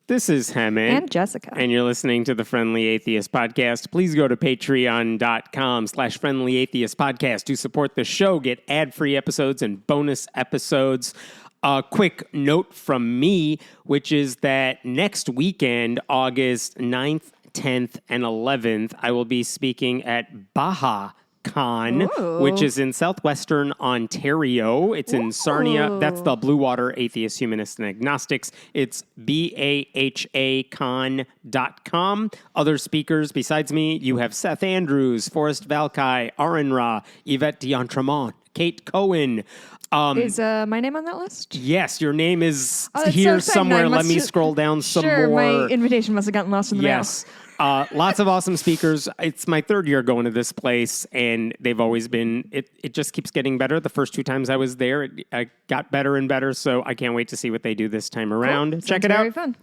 This is Hemant. And Jessica. And you're listening to the Friendly Atheist Podcast. Please go to patreon.com/Friendly Atheist Podcast to support the show, get ad-free episodes and bonus episodes. A quick note from me, which is that next weekend, August 9th, 10th, and 11th, I will be speaking at Baja Con, which is in southwestern Ontario. It's in Sarnia. That's the Blue Water Atheist, Humanists, and Agnostics. It's bahacon.com. Other speakers besides me, you have Seth Andrews, Forrest Valkai, Aaron Ra, Yvette D'Entremont, Kate Cohen. Is my name on that list? Yes, your name is here so somewhere. Let me scroll down some more. Sure, my invitation must have gotten lost in the mail. Yes. Lots of awesome speakers. It's my third year going to this place, and they've always been, it just keeps getting better. The first two times I was there, it got better and better, so I can't wait to see what they do this time around. Cool. Check Sounds it very out. Fun.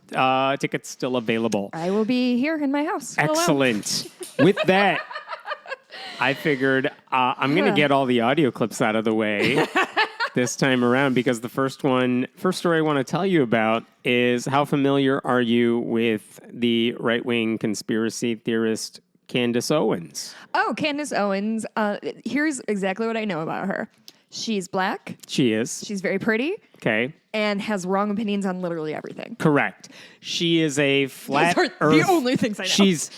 Tickets still available. I will be here in my house. Excellent. With that, I figured I'm going to get all the audio clips out of the way this time around, because the first story I want to tell you about is, how familiar are you with the right-wing conspiracy theorist Candace Owens? Oh, Candace Owens. Here's exactly what I know about her. She's black. She is. She's very pretty. Okay. And has wrong opinions on literally everything. Correct. She is a flat Those are earth. the only things I know. She's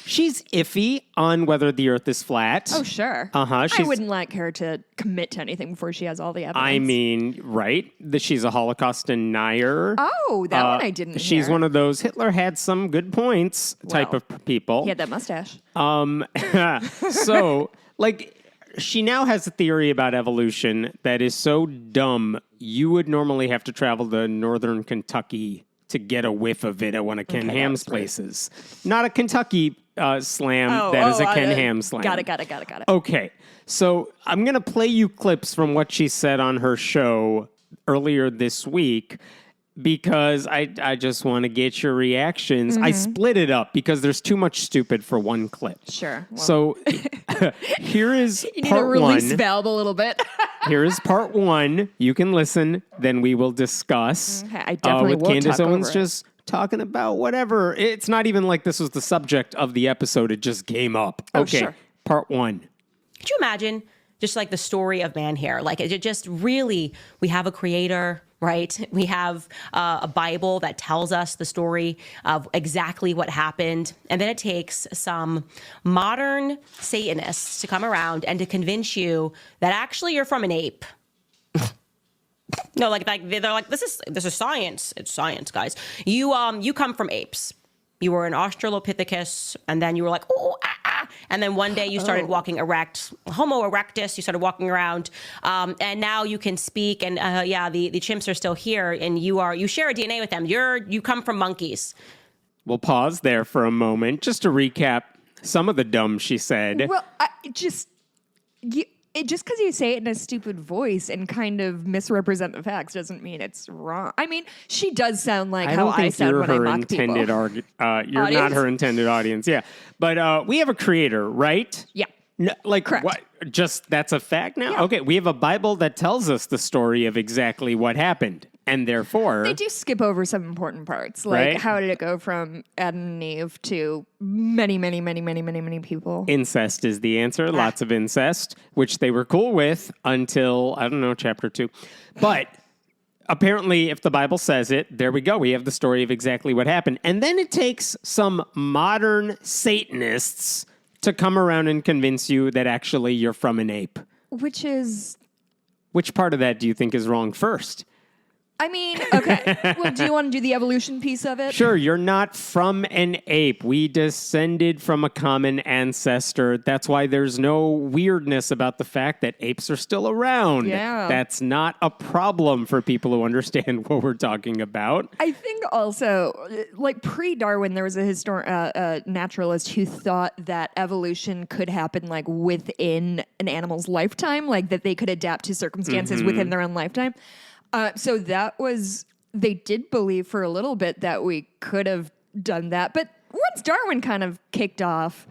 iffy on whether the earth is flat. Oh, sure. Uh-huh. I wouldn't like her to commit to anything before she has all the evidence. I mean, right. She's a Holocaust denier. Oh, that one I didn't She's hear. one of those Hitler had some good points type of people. He had that mustache. So, she now has a theory about evolution that is so dumb, you would normally have to travel to northern Kentucky to get a whiff of it at one of Ken Ham's places. Not a Kentucky slam, that is a Ken Ham slam. Got it. Okay, so I'm going to play you clips from what she said on her show earlier this week, because I just want to get your reactions. I split it up because there's too much stupid for one clip. Sure. Well, So here is you need part to release one. valve a little bit. Here is part one. You can listen, then we will discuss. Okay, I definitely with won't Candace talk Owens over it. just talking about whatever. It's not even like this was the subject of the episode. It just came up. Okay, sure. Part one. Could you imagine just like the story of man here? Like, it just really, we have a creator, right? We have a Bible that tells us the story of exactly what happened. And then it takes some modern Satanists to come around and to convince you that actually you're from an ape. No, they're like, this is science. It's science, guys. You come from apes. You were an Australopithecus, and then you were like, and then one day you started walking erect, Homo erectus. You started walking around, and now you can speak. And the chimps are still here, and you share a DNA with them. You come from monkeys. We'll pause there for a moment just to recap some of the dumb she said. Well, just because you say it in a stupid voice and kind of misrepresent the facts doesn't mean it's wrong. I mean, she does sound like how I sound when I mock people. You're not her intended audience. Yeah. But we have a creator, right? Yeah. No, Correct. What? Just that's a fact now? Yeah. Okay. We have a Bible that tells us the story of exactly what happened. And therefore, They do skip over some important parts. Like, Right. how did it go from Adam and Eve to many, many, many, many, many, many people? incest is the answer. Lots of incest, which they were cool with until, I don't know, chapter 2. But apparently, if the Bible says it, there we go. We have the story of exactly what happened. And then it takes some modern Satanists to come around and convince you that actually you're from an ape. Which is, Which part of that do you think is wrong first? I mean, okay. Well, do you want to do the evolution piece of it? Sure, you're not from an ape. We descended from a common ancestor. That's why there's no weirdness about the fact that apes are still around. Yeah. That's not a problem for people who understand what we're talking about. I think also, like pre-Darwin, there was a naturalist who thought that evolution could happen like within an animal's lifetime, like that they could adapt to circumstances within their own lifetime. So that was, they did believe for a little bit that we could have done that. But once Darwin kind of kicked off,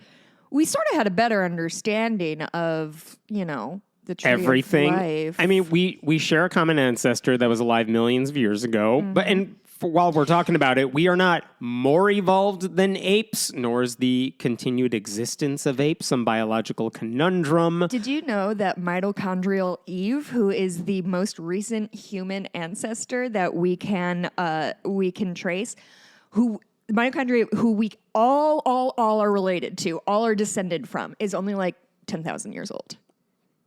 we sort of had a better understanding of, the tree Everything. of life. I mean, we share a common ancestor that was alive millions of years ago, but while we're talking about it, we are not more evolved than apes, nor is the continued existence of apes some biological conundrum. Did you know that mitochondrial Eve, who is the most recent human ancestor that we can trace, who mitochondria, who we all are related to, all are descended from, is only like 10,000 years old.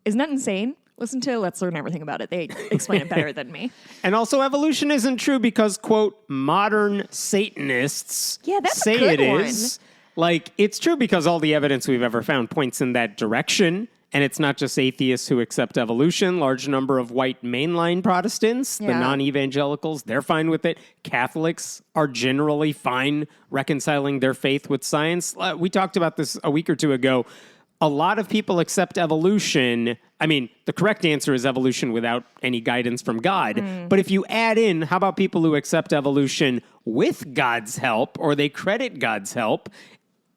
Isn't that insane? Listen to Let's Learn Everything About It. They explain it better than me. And also, evolution isn't true because, quote, modern Satanists say it is. Like, it's true because all the evidence we've ever found points in that direction. And it's not just atheists who accept evolution. Large number of white mainline Protestants, the non-evangelicals, they're fine with it. Catholics are generally fine reconciling their faith with science. We talked about this a week or two ago. A lot of people accept evolution. I mean, the correct answer is evolution without any guidance from God. But if you add in, how about people who accept evolution with God's help, or they credit God's help?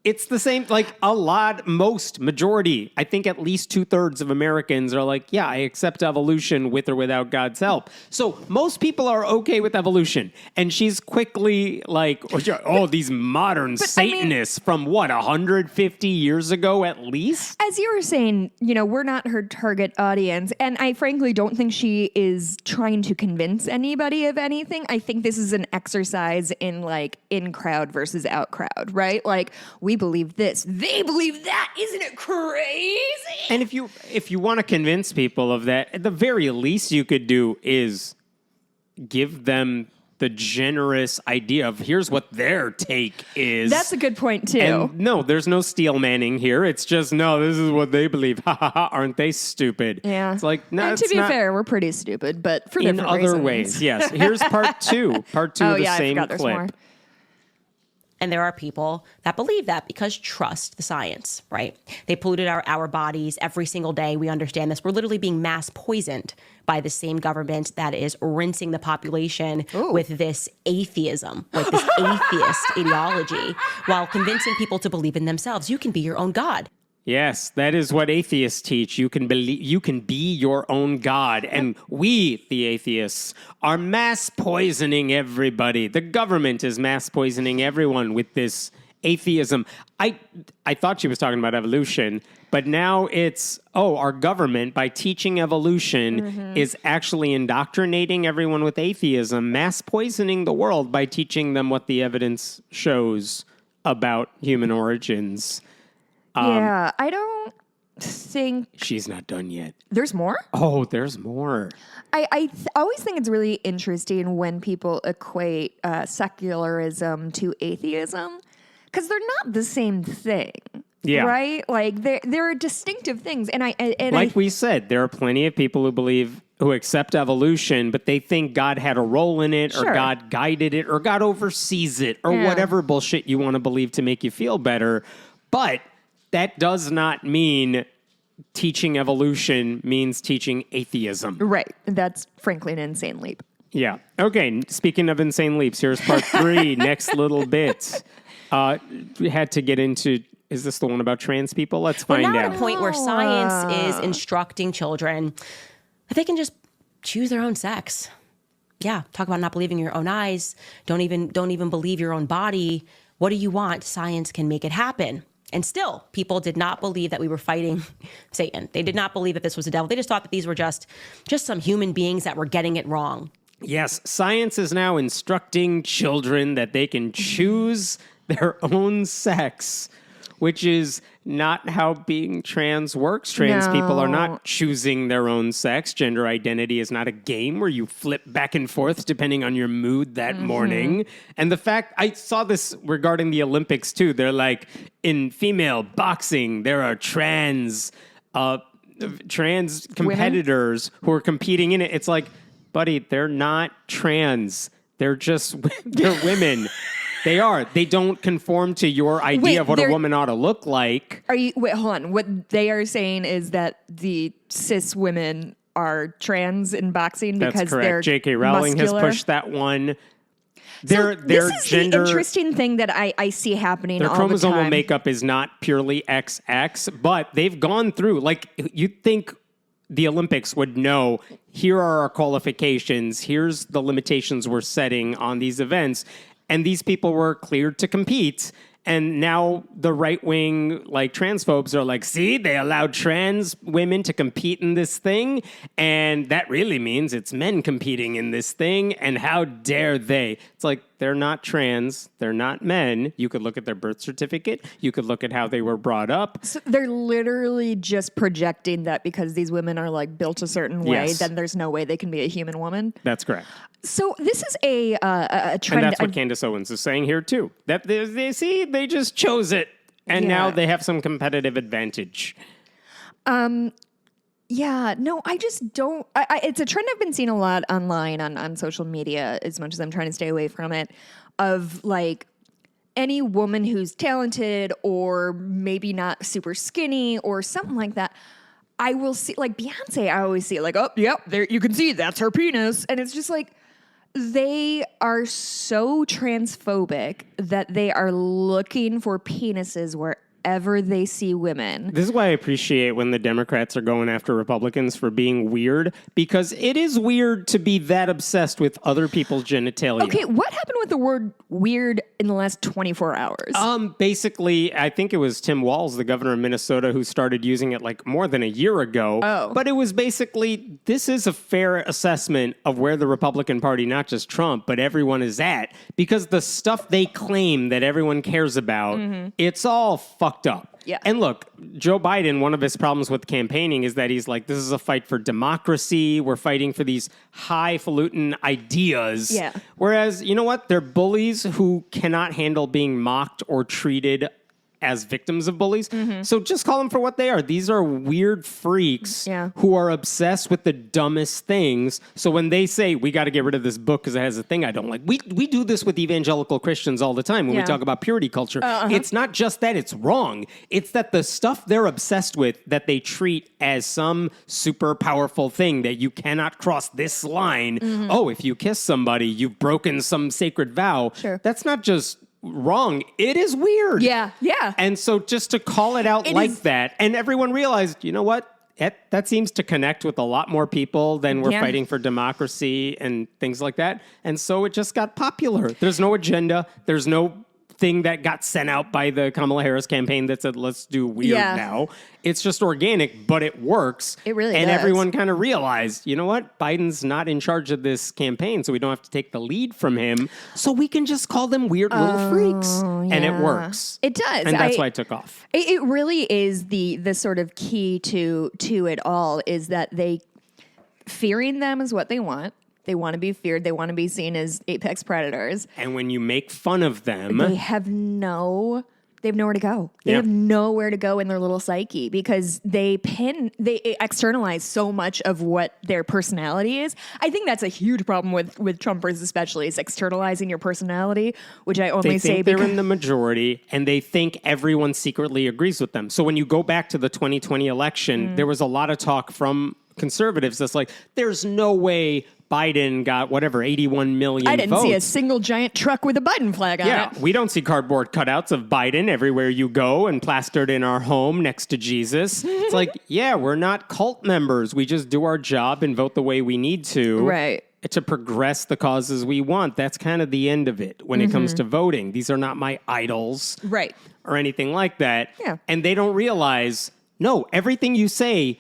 It's the same, like majority, I think at least 2/3 of Americans are like, yeah, I accept evolution with or without God's help. So most people are okay with evolution. And she's quickly like, oh, these modern Satanists from what, 150 years ago at least? As you were saying, we're not her target audience. And I frankly don't think she is trying to convince anybody of anything. I think this is an exercise in like in crowd versus out crowd, right? Like, we believe this, they believe that. Isn't it crazy? And if you want to convince people of that, at the very least you could do is give them the generous idea of here's what their take is. That's a good point too. And no, there's no steel manning here. It's just, no, this is what they believe. Ha ha ha, aren't they stupid? Yeah. It's like, no, and to be fair, we're pretty stupid, but for different reasons. In other ways, yes. Here's part two. Part two of the same clip. More. And there are people that believe that because trust the science, right? They polluted our bodies every single day. We understand this. We're literally being mass poisoned by the same government that is rinsing the population with this atheism, like this atheist ideology, while convincing people to believe in themselves. You can be your own God. Yes, that is what atheists teach. You can be your own God. And we, the atheists, are mass poisoning everybody. The government is mass poisoning everyone with this atheism. I thought she was talking about evolution, but now it's, our government, by teaching evolution, is actually indoctrinating everyone with atheism, mass poisoning the world by teaching them what the evidence shows about human origins. I don't think... She's not done yet. There's more? Oh, there's more. I always think it's really interesting when people equate secularism to atheism, because they're not the same thing. Yeah. Right? Like, they're distinctive things. And we said, there are plenty of people who accept evolution, but they think God had a role in it, or God guided it, or God oversees it, or whatever bullshit you want to believe to make you feel better. But that does not mean teaching evolution means teaching atheism. Right. That's frankly an insane leap. Yeah. Okay. Speaking of insane leaps, here's part 3, next little bit. We had to get into, is this the one about trans people? Let's find out. We're now at a point where science is instructing children that they can just choose their own sex. Yeah. Talk about not believing your own eyes. Don't even believe your own body. What do you want? Science can make it happen. And still, people did not believe that we were fighting Satan. They did not believe that this was the devil. They just thought that these were just some human beings that were getting it wrong. Yes, science is now instructing children that they can choose their own sex, which is not how being trans works. Trans people are not choosing their own sex. Gender identity is not a game where you flip back and forth depending on your mood that morning. And the fact, I saw this regarding the Olympics too. They're like, in female boxing, there are trans competitors who are competing in it. It's like, buddy, they're not trans. They're women. They are. They don't conform to your idea of what a woman ought to look like. Wait, hold on. What they are saying is that the cis women are trans in boxing because they're correct. J.K. Rowling muscular. has pushed that one. This is the interesting thing that I see happening all the time. Their chromosomal makeup is not purely XX, but they've gone through, like, you'd think the Olympics would know, here are our qualifications, here's the limitations we're setting on these events, and these people were cleared to compete. And now the right-wing like transphobes are like, see, they allowed trans women to compete in this thing, and that really means it's men competing in this thing, and how dare they? It's like, they're not trans, they're not men. You could look at their birth certificate, you could look at how they were brought up. So they're literally just projecting that because these women are like built a certain way, Yes. then there's no way they can be a human woman. That's correct. So this is a trend. And that's what Candace Owens is saying here, too. That they see, they just chose it, and now they have some competitive advantage. Yeah, no, I just don't. It's a trend I've been seeing a lot online on social media, as much as I'm trying to stay away from it, of like any woman who's talented or maybe not super skinny or something like that. I will see, like Beyonce, I always see it like, oh, yep, there you can see that's her penis. And it's just like, they are so transphobic that they are looking for penises wherever they see women. This is why I appreciate when the Democrats are going after Republicans for being weird, because it is weird to be that obsessed with other people's genitalia. Okay, what happened with the word weird in the last 24 hours? Basically, I think it was Tim Walz, the governor of Minnesota, who started using it like more than a year ago. Oh. But it was basically, this is a fair assessment of where the Republican Party, not just Trump, but everyone is at. Because the stuff they claim that everyone cares about, it's all fucked up. Yeah. And look, Joe Biden, one of his problems with campaigning is that he's like, this is a fight for democracy. We're fighting for these highfalutin ideas. Yeah. Whereas, you know what? They're bullies who cannot handle being mocked or treated as victims of bullies. So just call them for what they are. These are weird freaks who are obsessed with the dumbest things. So when they say, we got to get rid of this book because it has a thing I don't like, we do this with evangelical Christians all the time when we talk about purity culture. It's not just that it's wrong. It's that the stuff they're obsessed with that they treat as some super powerful thing that you cannot cross this line. Oh, if you kiss somebody, you've broken some sacred vow. Sure. That's not just wrong. It is weird. Yeah. And so just to call it out that, and everyone realized, you know what? That seems to connect with a lot more people than we're fighting for democracy and things like that. And so it just got popular. There's no agenda. There's no thing that got sent out by the Kamala Harris campaign that said, let's do weird now. It's just organic, but it works. It really and does. everyone kind of realized, you know what? Biden's not in charge of this campaign, so we don't have to take the lead from him. So we can just call them weird little freaks. And it works. It does. And that's why it took off. It really is the sort of key to it all is that fearing them is what they want. They want to be feared. They want to be seen as apex predators. And when you make fun of them, they have nowhere to go. They have nowhere to go in their little psyche because they externalize so much of what their personality is. I think that's a huge problem with Trumpers, especially, is externalizing your personality, which I only say because they're in the majority and they think everyone secretly agrees with them. So when you go back to the 2020 election, there was a lot of talk from conservatives that's like, there's no way Biden got 81 million votes. I didn't see a single giant truck with a Biden flag on it. Yeah, we don't see cardboard cutouts of Biden everywhere you go and plastered in our home next to Jesus. It's like, yeah, we're not cult members. We just do our job and vote the way we need to. Right. To progress the causes we want. That's kind of the end of it when it comes to voting. These are not my idols. Right. Or anything like that. Yeah. And they don't realize, no, everything you say,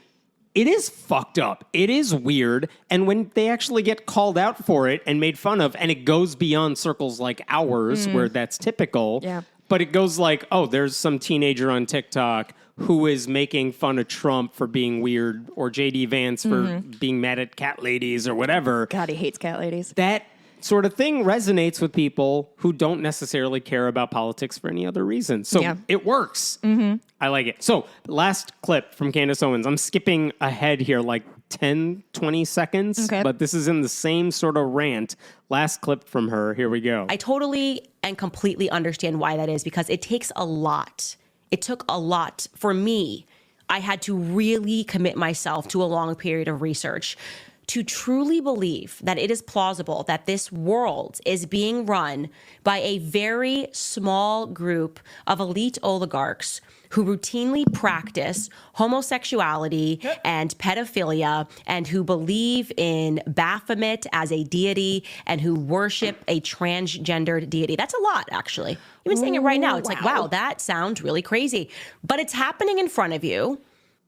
it is fucked up. It is weird. And when they actually get called out for it and made fun of, and it goes beyond circles like ours, where that's typical, but it goes like, oh, there's some teenager on TikTok who is making fun of Trump for being weird, or J.D. Vance for being mad at cat ladies or whatever. God, he hates cat ladies. That sort of thing resonates with people who don't necessarily care about politics for any other reason. So it works. I like it. So last clip from Candace Owens. I'm skipping ahead here like 10, 20 seconds, but this is in the same sort of rant. Last clip from her. Here we go. I totally and completely understand why that is, because it takes a lot. It took a lot for me. I had to really commit myself to a long period of research to truly believe that it is plausible that this world is being run by a very small group of elite oligarchs who routinely practice homosexuality and pedophilia and who believe in Baphomet as a deity and who worship a transgendered deity. That's a lot, actually. Even saying it right now, it's like, wow, that sounds really crazy. But it's happening in front of you.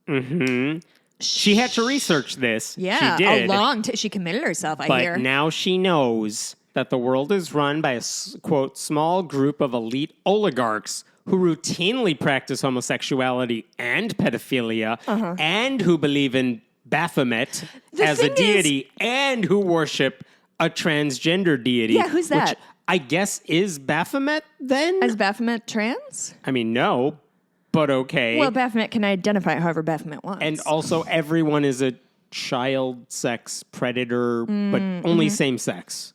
Mm-hmm. She had to research this. Yeah, she did. she committed herself, I hear. But now she knows that the world is run by a, quote, small group of elite oligarchs who routinely practice homosexuality and pedophilia and who believe in Baphomet as a deity and who worship a transgender deity. Yeah, who's that? Which I guess is Baphomet then? Is Baphomet trans? I mean, no, but okay. Well, Baphomet can identify however Baphomet wants. And also everyone is a child sex predator, but only same sex.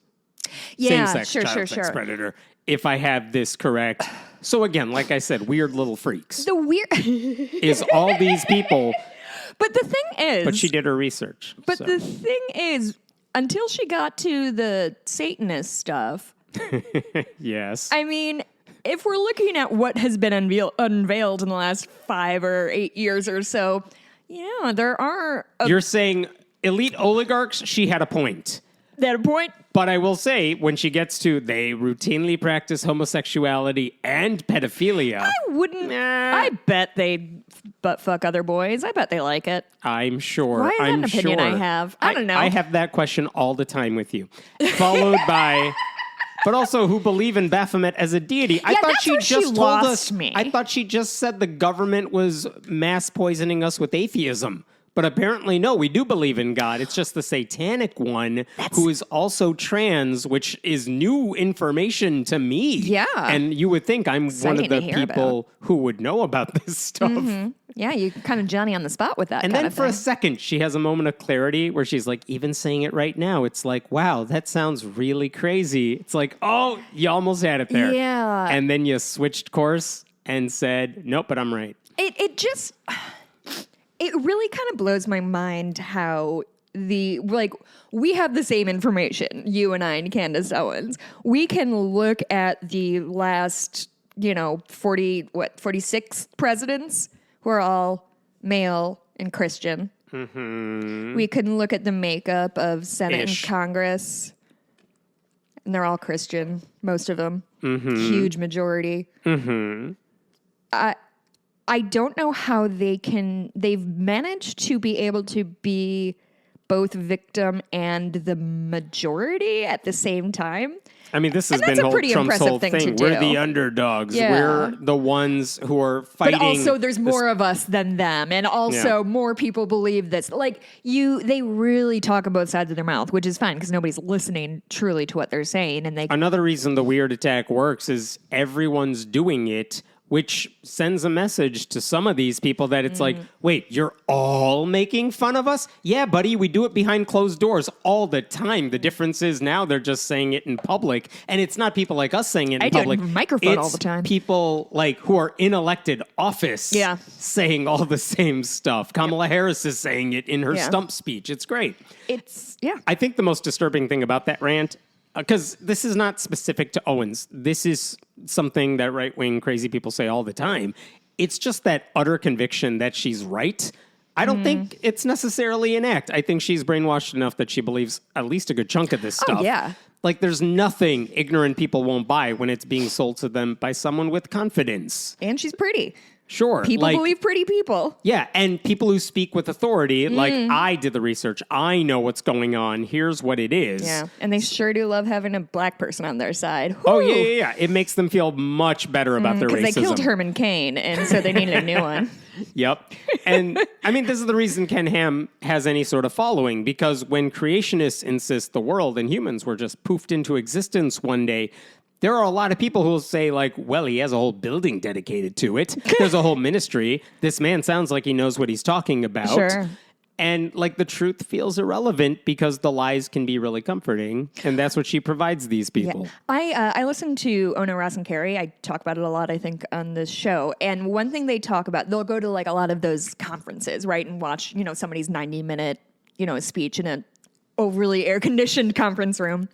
Yeah, Same-sex child sex predator, if I have this correct. So again, like I said, weird little freaks. The weird is all these people. But the thing is... But she did her research. But the thing is, until she got to the Satanist stuff... Yes. I mean, if we're looking at what has been unveiled in the last 5 or 8 years or so, yeah, there are... You're saying elite oligarchs, she had a point. That a point? But I will say, when she gets to they routinely practice homosexuality and pedophilia. I wouldn't. I bet they butt fuck other boys. I bet they like it. I'm sure. Why is that an opinion I have? I don't know. I have that question all the time with you. Followed by. But also who believe in Baphomet as a deity. I thought she just told us. I thought she just said the government was mass poisoning us with atheism. But apparently, no, we do believe in God. It's just the satanic one who is also trans, which is new information to me. Yeah. And you would think I'm one of the people who would know about this stuff. Mm-hmm. Yeah, you kind of Johnny on the spot with that. And then for a second, she has a moment of clarity where she's like, even saying it right now, it's like, wow, that sounds really crazy. It's like, oh, you almost had it there. Yeah. And then you switched course and said, nope, but I'm right. It really kind of blows my mind how we have the same information, you and I and Candace Owens. We can look at the last, 46 presidents who are all male and Christian. Mm-hmm. We can look at the makeup of Senate and Congress, and they're all Christian, most of them. Mm-hmm. Huge majority. Mm-hmm. I don't know how they've managed to be able to be both victim and the majority at the same time. I mean, this has been Trump's whole thing. We're the underdogs. Yeah. We're the ones who are fighting. But also there's more of us than them. And also more people believe this. They really talk on both sides of their mouth, which is fine because nobody's listening truly to what they're saying. And another reason the weird attack works is everyone's doing it, which sends a message to some of these people that it's like, wait, you're all making fun of us? Yeah, buddy, we do it behind closed doors all the time. The difference is now they're just saying it in public. And it's not people like us saying it in public. I do it in microphone all the time. People who are in elected office saying all the same stuff. Kamala Harris is saying it in her stump speech. It's great. I think the most disturbing thing about that rant, because this is not specific to Owens. This is something that right-wing crazy people say all the time. It's just that utter conviction that she's right. I don't think it's necessarily an act. I think she's brainwashed enough that she believes at least a good chunk of this stuff. Oh, yeah. There's nothing ignorant people won't buy when it's being sold to them by someone with confidence. And she's pretty. Sure. People believe pretty people. Yeah, and people who speak with authority, I did the research. I know what's going on. Here's what it is. Yeah, and they sure do love having a black person on their side. Whew. Oh, yeah. It makes them feel much better about their racism. Because they killed Herman Cain, and so they needed a new one. Yep. And, I mean, this is the reason Ken Ham has any sort of following, because when creationists insist the world and humans were just poofed into existence one day, there are a lot of people who will say, well, he has a whole building dedicated to it. There's a whole ministry. This man sounds like he knows what he's talking about. Sure. And, the truth feels irrelevant because the lies can be really comforting. And that's what she provides these people. Yeah. I listen to Ono Ross and Carrie. I talk about it a lot, I think, on this show. And one thing they talk about, they'll go to, a lot of those conferences, right, and watch, somebody's 90-minute, speech in overly air-conditioned conference room.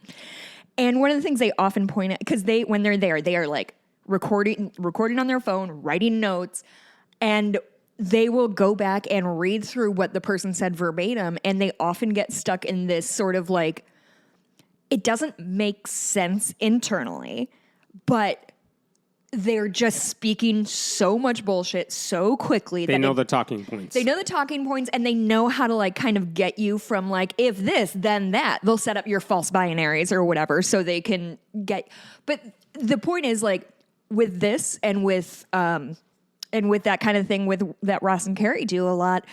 And one of the things they often point at, because when they're there, they are like recording on their phone, writing notes, and they will go back and read through what the person said verbatim, and they often get stuck in this sort of like, it doesn't make sense internally, but they're just speaking so much bullshit so quickly. They know the talking points. They know the talking points, and they know how to like kind of get you from like, if this, then that. They'll set up your false binaries or whatever so they can get. But the point is like with this and with that kind of thing that Ross and Carrie do a lot,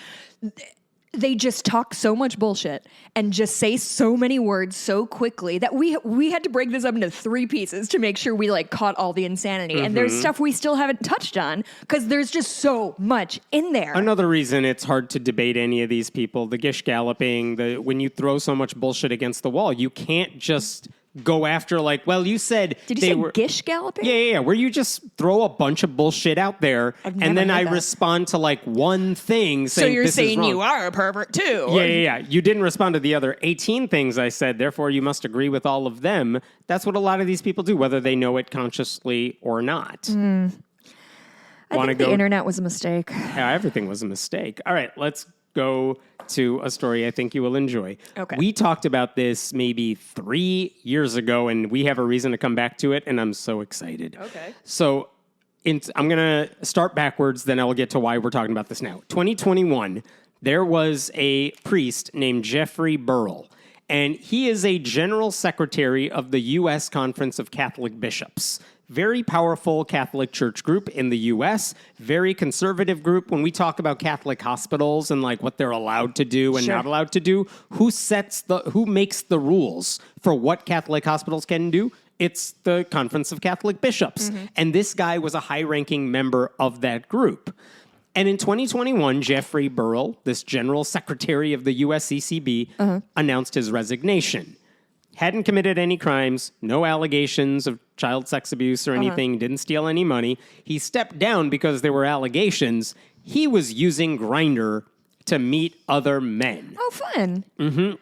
they just talk so much bullshit and just say so many words so quickly that we had to break this up into 3 pieces to make sure we like caught all the insanity. Mm-hmm. And there's stuff we still haven't touched on because there's just so much in there. Another reason it's hard to debate any of these people, the gish galloping, when you throw so much bullshit against the wall, you can't just go after like, well, you said Did you say gish galloping? Yeah. Where you just throw a bunch of bullshit out there and then I respond to like one thing saying, so you're this saying is wrong. you are a pervert too. Yeah. You didn't respond to the other 18 things I said, therefore you must agree with all of them. That's what a lot of these people do, whether they know it consciously or not. I think the internet was a mistake. Yeah, everything was a mistake. All right, let's go to a story I think you will enjoy. Okay. We talked about this maybe 3 years ago, and we have a reason to come back to it, and I'm so excited. Okay. So I'm going to start backwards, then I'll get to why we're talking about this now. 2021, there was a priest named Jeffrey Burrell, and he is a general secretary of the U.S. Conference of Catholic Bishops. Very powerful Catholic church group in the U.S., very conservative group. When we talk about Catholic hospitals and like what they're allowed to do and not allowed to do, who makes the rules for what Catholic hospitals can do? It's the Conference of Catholic Bishops. Mm-hmm. And this guy was a high-ranking member of that group. And in 2021, Jeffrey Burrell, this general secretary of the USCCB, announced his resignation. Hadn't committed any crimes, no allegations of child sex abuse or anything, didn't steal any money. He stepped down because there were allegations. He was using Grindr to meet other men. Oh, fun. Mm-hmm.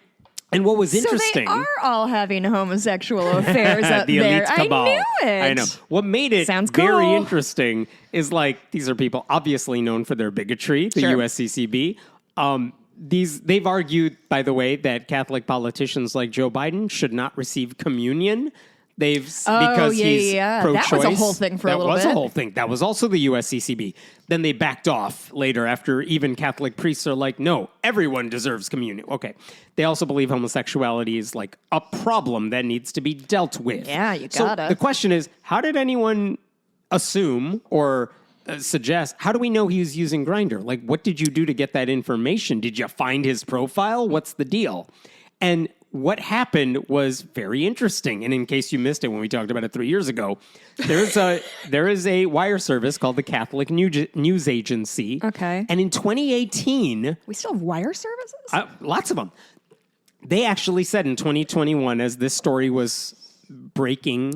And what was interesting... So they are all having homosexual affairs up the there. elite cabal. I knew it. I know. What made it Sounds very cool. interesting is like, these are people obviously known for their bigotry, the USCCB. They've argued, by the way, that Catholic politicians like Joe Biden should not receive communion. Because he's pro-choice. That was a whole thing for a little bit. That was a whole thing. That was also the USCCB. Then they backed off later after even Catholic priests are like, no, everyone deserves communion. Okay. They also believe homosexuality is like a problem that needs to be dealt with. Yeah, you gotta. So the question is, how did anyone assume or suggest, how do we know he's using Grindr? Like, what did you do to get that information? Did you find his profile? What's the deal? And what happened was very interesting. And in case you missed it when we talked about it 3 years ago, there is a wire service called the Catholic News Agency. Okay. And in 2018... We still have wire services? Lots of them. They actually said in 2021, as this story was breaking,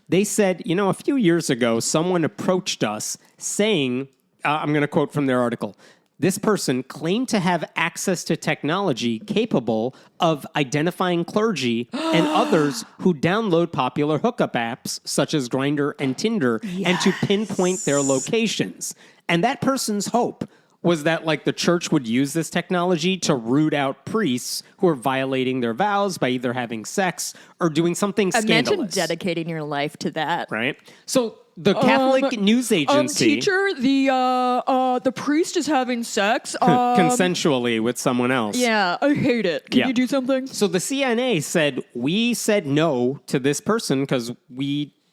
they said, a few years ago, someone approached us saying, I'm going to quote from their article, this person claimed to have access to technology capable of identifying clergy and others who download popular hookup apps such as Grindr and Tinder and to pinpoint their locations. And that person's hope was that like the church would use this technology to root out priests who are violating their vows by either having sex or doing something scandalous. Imagine dedicating your life to that. Right? So the Catholic News Agency... Teacher, the priest is having sex. Consensually with someone else. Yeah, I hate it. Can you do something? So the CNA said, we said no to this person because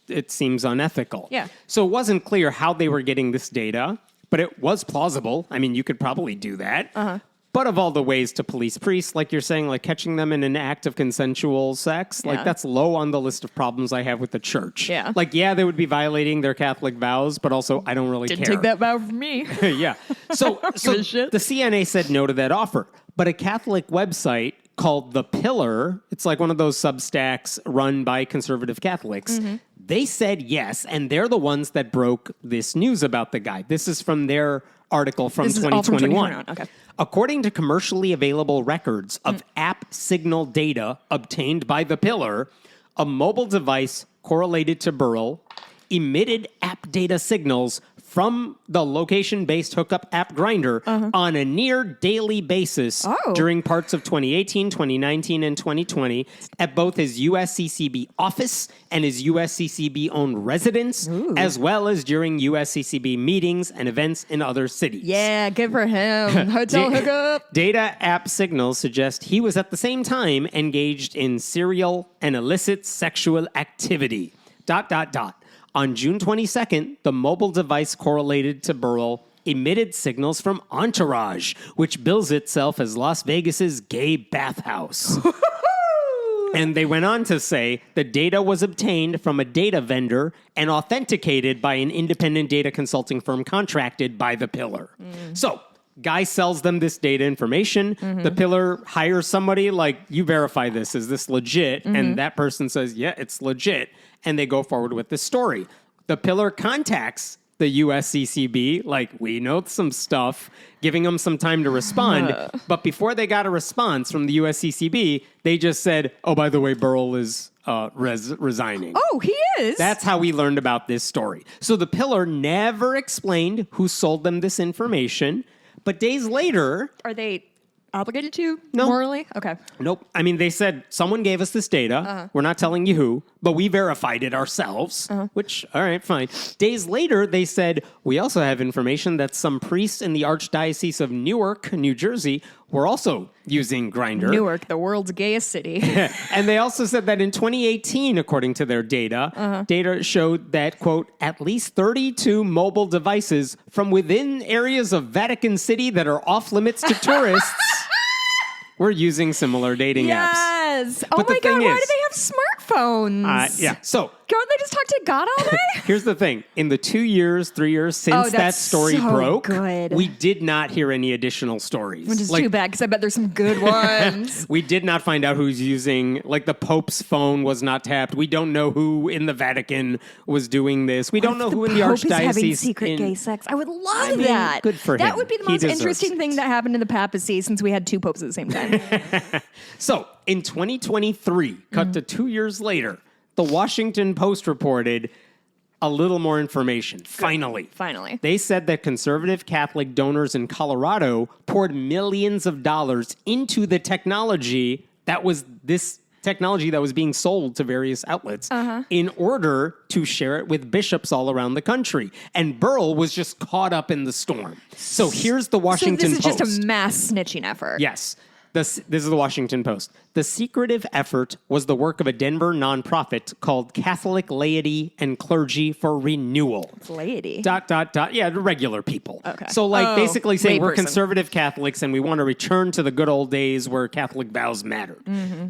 it seems unethical. Yeah. So it wasn't clear how they were getting this data, but it was plausible. I mean, you could probably do that. But of all the ways to police priests, like you're saying, like catching them in an act of consensual sex, like that's low on the list of problems I have with the church. Yeah. Like, they would be violating their Catholic vows, but also I don't really Didn't care. take that vow from me. Yeah. So the CNA said no to that offer. But a Catholic website called The Pillar, it's like one of those Substacks run by conservative Catholics, They said yes, and they're the ones that broke this news about the guy. This is from their article from This is all from 2021. 2021. Okay. According to commercially available records of app signal data obtained by The Pillar, a mobile device correlated to Burrell emitted app data signals from the location-based hookup app Grindr on a near daily basis during parts of 2018, 2019, and 2020 at both his USCCB office and his USCCB-owned residence, as well as during USCCB meetings and events in other cities. Yeah, good for him. Hotel hookup. Data app signals suggest he was at the same time engaged in serial and illicit sexual activity. ... On June 22nd, the mobile device correlated to Burrell emitted signals from Entourage, which bills itself as Las Vegas's gay bathhouse. And they went on to say the data was obtained from a data vendor and authenticated by an independent data consulting firm contracted by The Pillar. So, guy sells them this data information. The Pillar hires somebody like, you verify this. Is this legit? And that person says, yeah, it's legit. And they go forward with the story. The Pillar contacts the USCCB, like, we know some stuff, giving them some time to respond. But before they got a response from the USCCB, they just said, oh, by the way, Burrell is resigning. Oh, he is? That's how we learned about this story. So the Pillar never explained who sold them this information. But days later... Are they obligated to No. morally? Okay. Nope. I mean, they said, someone gave us this data. We're not telling you who, but we verified it ourselves, which, all right, fine. Days later, they said, we also have information that some priests in the Archdiocese of Newark, New Jersey, were also using Grindr. Newark, the world's gayest city. And they also said that in 2018, according to their data, data showed that, quote, at least 32 mobile devices from within areas of Vatican City that are off limits to tourists were using similar dating apps. Yes. Oh But the my God, thing why is- do they have smartphones? Yeah. So Don't they just talk to God all day? here's the thing. In the 2 years, 3 years since that that's story so broke, good. we did not hear any additional stories. Which is too bad, because I bet there's some good ones. We did not find out who's using, like the Pope's phone was not tapped. We don't know who in the Vatican was doing this. We don't know who in the Pope is having Archdiocese. secret gay sex. I would love mean, that. good for That him. would be the He most deserves interesting it. thing that happened in the papacy since we had two popes at the same time. So in 2023, cut to 2 years later, the Washington Post reported a little more information. Finally. They said that conservative Catholic donors in Colorado poured millions of dollars into the technology that was being sold to various outlets in order to share it with bishops all around the country. And Burrell was just caught up in the storm. So here's the Washington Post. So this is just a mass snitching effort. Yes. This is the Washington Post. The secretive effort was the work of a Denver nonprofit called Catholic Laity and Clergy for Renewal. Laity. ... Yeah, the regular people. Okay. So, basically saying we're layperson. conservative Catholics and we want to return to the good old days where Catholic vows mattered.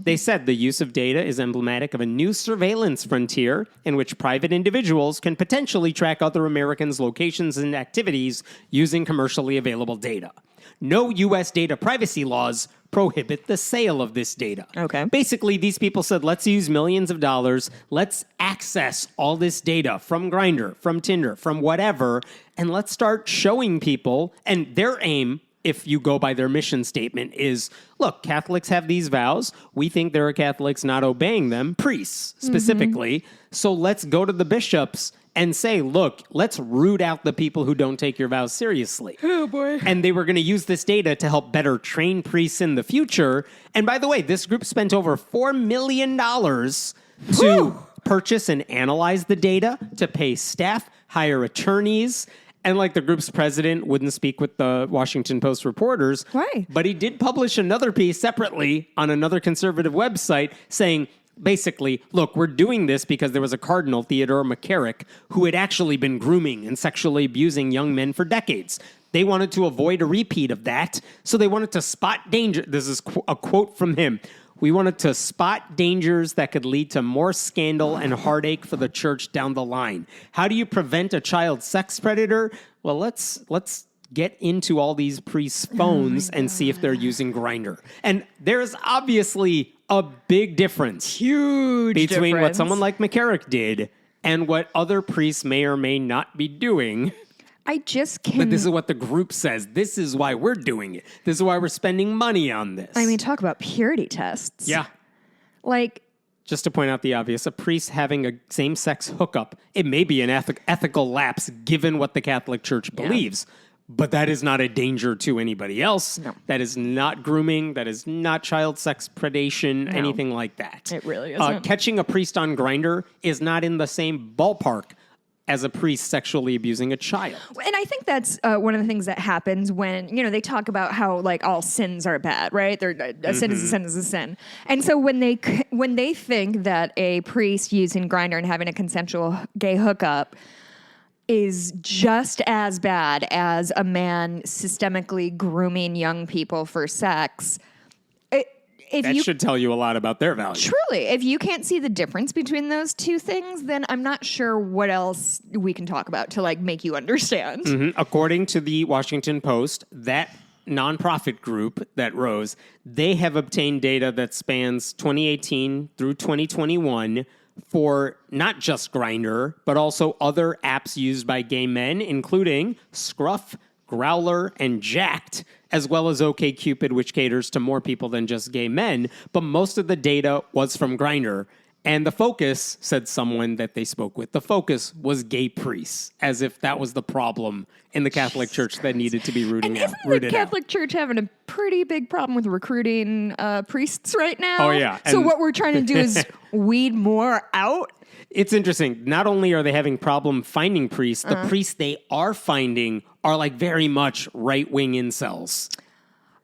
They said the use of data is emblematic of a new surveillance frontier in which private individuals can potentially track other Americans' locations and activities using commercially available data. No U.S. data privacy laws prohibit the sale of this data. Okay. Basically, these people said, let's use millions of dollars. Let's access all this data from Grindr, from Tinder, from whatever, and let's start showing people. And their aim, if you go by their mission statement, is, look, Catholics have these vows. We think there are Catholics not obeying them, priests specifically. So let's go to the bishops and say, look, let's root out the people who don't take your vows seriously. Oh, boy. And they were going to use this data to help better train priests in the future. And by the way, this group spent over $4 million to purchase and analyze the data, to pay staff, hire attorneys. And the group's president wouldn't speak with the Washington Post reporters. Why? But he did publish another piece separately on another conservative website saying, basically, look, we're doing this because there was a cardinal, Theodore McCarrick, who had actually been grooming and sexually abusing young men for decades. They wanted to avoid a repeat of that, so they wanted to spot danger. This is a quote from him. We wanted to spot dangers that could lead to more scandal and heartache for the church down the line. How do you prevent a child sex predator? Well, let's get into all these priests' phones and see if they're using Grindr. And there's obviously a big difference Huge between what difference. someone like McCarrick did and what other priests may or may not be doing. I just can't. But this is what the group says. This is why we're doing it. This is why we're spending money on this. I mean, talk about purity tests. Yeah. Like, just to point out the obvious, a priest having a same-sex hookup, it may be an ethical lapse given what the Catholic Church believes, but that is not a danger to anybody else. No. That is not grooming. That is not child sex predation, anything like that. It really isn't. Catching a priest on Grindr is not in the same ballpark as a priest sexually abusing a child. and I think that's one of the things that happens when, they talk about how like all sins are bad, right? A sin is a sin is a sin. And so when they think that a priest using Grindr and having a consensual gay hookup is just as bad as a man systemically grooming young people for sex, That should tell you a lot about their value. Truly, if you can't see the difference between those two things, then I'm not sure what else we can talk about to like make you understand. Mm-hmm. According to the Washington Post, that nonprofit group that rose, they have obtained data that spans 2018 through 2021 for not just Grindr, but also other apps used by gay men, including Scruff, Growler, and Jacked, as well as OkCupid, which caters to more people than just gay men. But most of the data was from Grindr. And the focus, said someone that they spoke with, the focus was gay priests, as if that was the problem in the Catholic Church that needed to be rooted out. Isn't the Catholic Church having a pretty big problem with recruiting priests right now? Oh, yeah. So what we're trying to do is weed more out? It's interesting. Not only are they having problem finding priests, the priests they are finding are like very much right-wing incels.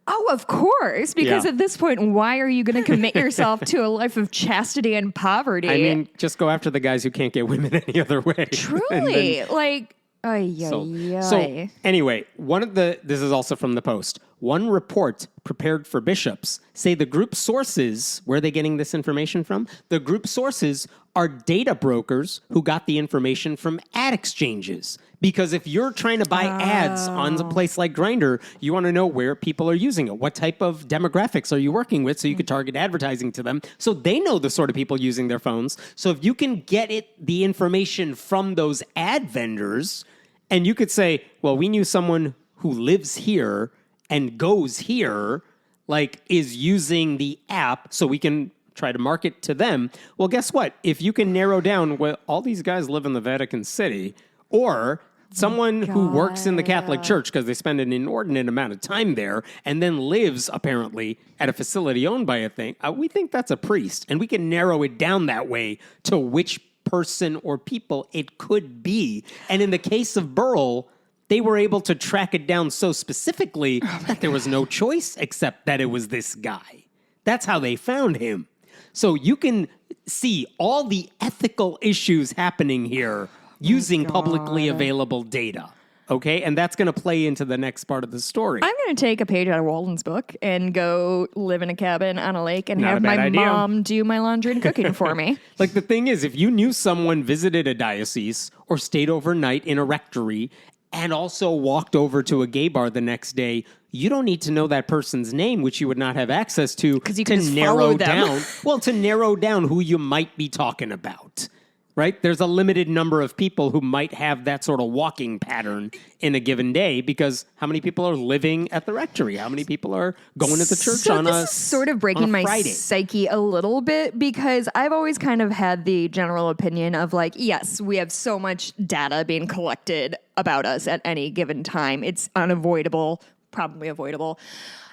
Oh, of course. Because Yeah. at this point, why are you going to commit yourself to a life of chastity and poverty? I mean, just go after the guys who can't get women any other way. Truly. Like, So anyway, this is also from the Post. One report prepared for bishops say the group sources, where are they getting this information from? The group sources are data brokers who got the information from ad exchanges. Because if you're trying to buy ads on a place like Grindr, you want to know where people are using it. What type of demographics are you working with so you could target advertising to them? So they know the sort of people using their phones. So if you can get the information from those ad vendors, and you could say, well, we knew someone who lives here and goes here, like is using the app, so we can try to market to them. Well, guess what? If you can narrow down, well, all these guys live in the Vatican City, or someone who works in the Catholic Church because they spend an inordinate amount of time there and then lives apparently at a facility owned by a thing, we think that's a priest. And we can narrow it down that way to which person or people it could be. And in the case of Burl, they were able to track it down so specifically that there was no choice except that it was this guy. That's how they found him. So you can see all the ethical issues happening here using publicly available data. Okay? And that's going to play into the next part of the story. I'm going to take a page out of Walden's book and go live in a cabin on a lake and Not have a bad my idea. mom do my laundry and cooking for me. Like the thing is, if you knew someone visited a diocese or stayed overnight in a rectory and also walked over to a gay bar the next day, you don't need to know that person's name, which you would not have access to, Because you to can just narrow follow them. down. Well, to narrow down who you might be talking about. Right? There's a limited number of people who might have that sort of walking pattern in a given day, because how many people are living at the rectory? How many people are going to the church So on this is sort of breaking my Friday? psyche a little bit, because I've always kind of had the general opinion of like, yes, we have so much data being collected about us at any given time. It's unavoidable, probably avoidable.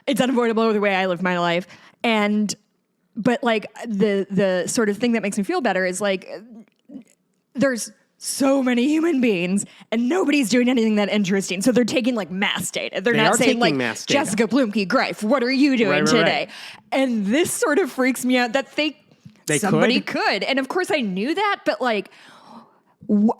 It's unavoidable the way I live my life. But like the sort of thing that makes me feel better is like, there's so many human beings and nobody's doing anything that interesting. So they're taking like mass data. They're They not are saying taking like, mass data. Jessica Greiff, what are you doing Right, today? right. And this sort of freaks me out that somebody could. And of course I knew that, but like,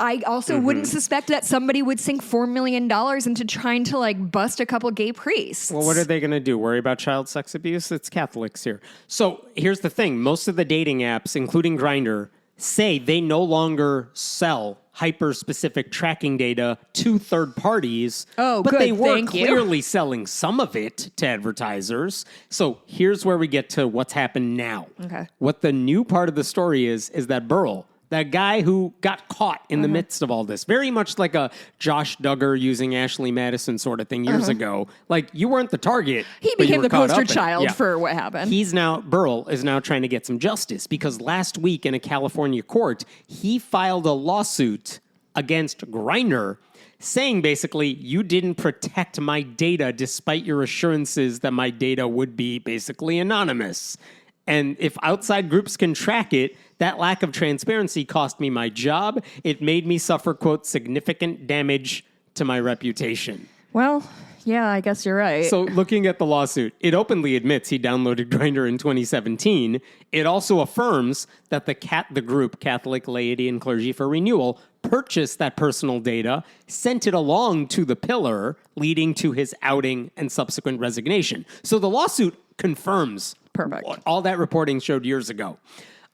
I also wouldn't suspect that somebody would sink $4 million into trying to like bust a couple gay priests. Well, what are they going to do? Worry about child sex abuse? It's Catholics here. So here's the thing. Most of the dating apps, including Grindr, say they no longer sell hyper-specific tracking data to third parties. Oh, but good. they were Thank you. clearly selling some of it to advertisers. So here's where we get to what's happened now. Okay. What the new part of the story is that Burl, that guy who got caught in the midst of all this. Very much like a Josh Duggar using Ashley Madison sort of thing years ago. Like, you weren't the target. He but you became were the caught poster up in it. child Yeah. for what happened. Burl is now trying to get some justice because last week in a California court, he filed a lawsuit against Grindr saying basically, you didn't protect my data despite your assurances that my data would be basically anonymous. And if outside groups can track it, that lack of transparency cost me my job. It made me suffer, quote, significant damage to my reputation. Well, yeah, I guess you're right. So looking at the lawsuit, it openly admits he downloaded Grindr in 2017. It also affirms that the group Catholic Laity and Clergy for Renewal purchased that personal data, sent it along to the Pillar, leading to his outing and subsequent resignation. So the lawsuit confirms Perfect. what all that reporting showed years ago.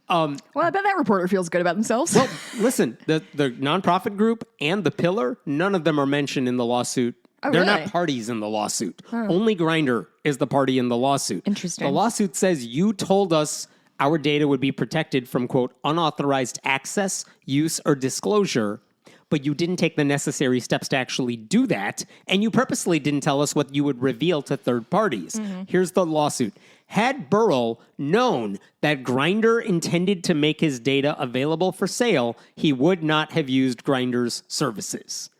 Well, I bet that reporter feels good about themselves. Well, listen, the nonprofit group and the Pillar, none of them are mentioned in the lawsuit. Oh, They're really? not parties in the lawsuit. Only Grindr is the party in the lawsuit. Interesting. The lawsuit says you told us our data would be protected from, quote, unauthorized access, use, or disclosure, but you didn't take the necessary steps to actually do that, and you purposely didn't tell us what you would reveal to third parties. Here's the lawsuit. Had Burrell known that Grindr intended to make his data available for sale, he would not have used Grindr's services.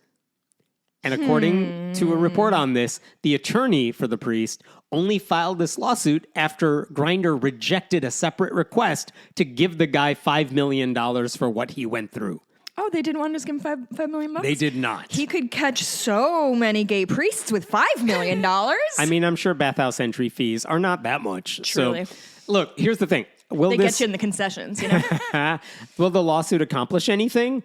And according to a report on this, the attorney for the priest only filed this lawsuit after Grindr rejected a separate request to give the guy $5 million for what he went through. Oh, they didn't want to just give him $5 million? They did not. He could catch so many gay priests with $5 million. I mean, I'm sure bathhouse entry fees are not that much. Truly. So, look, here's the thing. They get you in the concessions, you know? Will the lawsuit accomplish anything?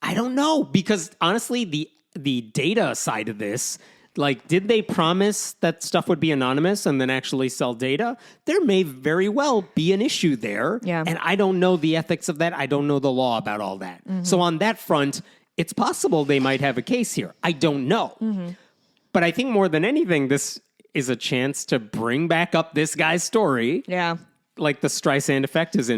I don't know, because honestly, the data side of this, like, did they promise that stuff would be anonymous and then actually sell data? There may very well be an issue there. Yeah. And I don't know the ethics of that. I don't know the law about all that. So on that front, it's possible they might have a case here. I don't know. But I think more than anything, this is a chance to bring back up this guy's story. Yeah. Like the Streisand effect is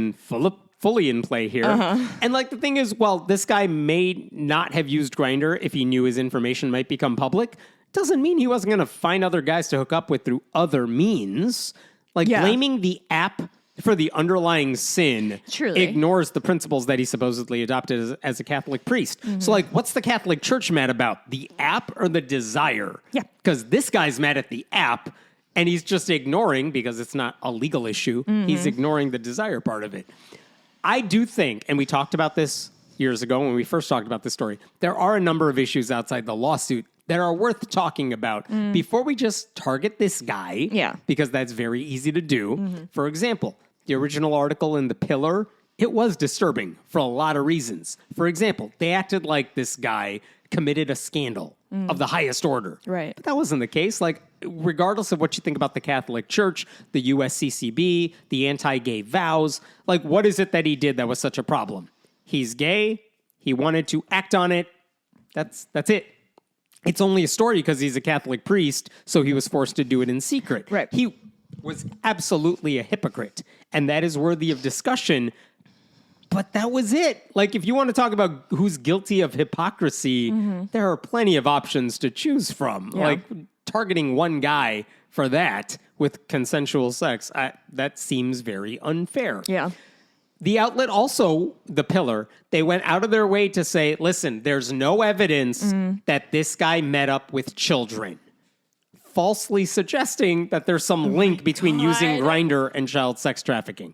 fully in play here. And like the thing is, well, this guy may not have used Grindr if he knew his information might become public. Doesn't mean he wasn't going to find other guys to hook up with through other means. Like blaming the app for the underlying sin Truly. ignores the principles that he supposedly adopted as a Catholic priest. So like, what's the Catholic Church mad about? The app or the desire? Yeah. Because this guy's mad at the app and he's just ignoring, because it's not a legal issue, he's ignoring the desire part of it. I do think, and we talked about this years ago when we first talked about this story, there are a number of issues outside the lawsuit that are worth talking about before we just target this guy. Yeah. Because that's very easy to do. For example, the original article in The Pillar, it was disturbing for a lot of reasons. For example, they acted like this guy committed a scandal of the highest order. Right. But that wasn't the case. Like, regardless of what you think about the Catholic Church, the USCCB, the anti-gay vows, like, what is it that he did that was such a problem? He's gay. He wanted to act on it. That's it. It's only a story because he's a Catholic priest, so he was forced to do it in secret. Right. He was absolutely a hypocrite, and that is worthy of discussion. But that was it. Like, if you want to talk about who's guilty of hypocrisy, there are plenty of options to choose from. Yeah. Like, targeting one guy for that with consensual sex, that seems very unfair. Yeah. The outlet also, The Pillar, they went out of their way to say, listen, there's no evidence that this guy met up with children, falsely suggesting that there's some link between using Grindr and child sex trafficking.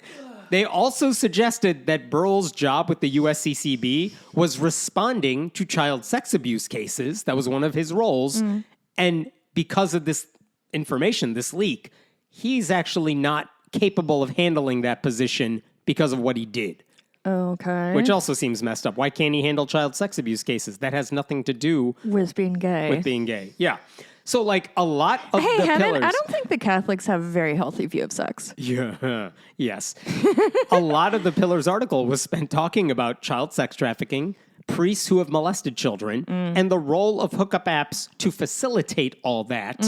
They also suggested that Burrell's job with the USCCB was responding to child sex abuse cases. That was one of his roles. And because of this information, this leak, he's actually not capable of handling that position because of what he did. Okay. Which also seems messed up. Why can't he handle child sex abuse cases? That has nothing to do with being gay. with being gay. Yeah. So, like, a lot of Hey, the Heaven, pillars... I don't think the Catholics have a very healthy view of sex. Yeah. Yes. A lot of the Pillars article was spent talking about child sex trafficking, priests who have molested children, and the role of hookup apps to facilitate all that.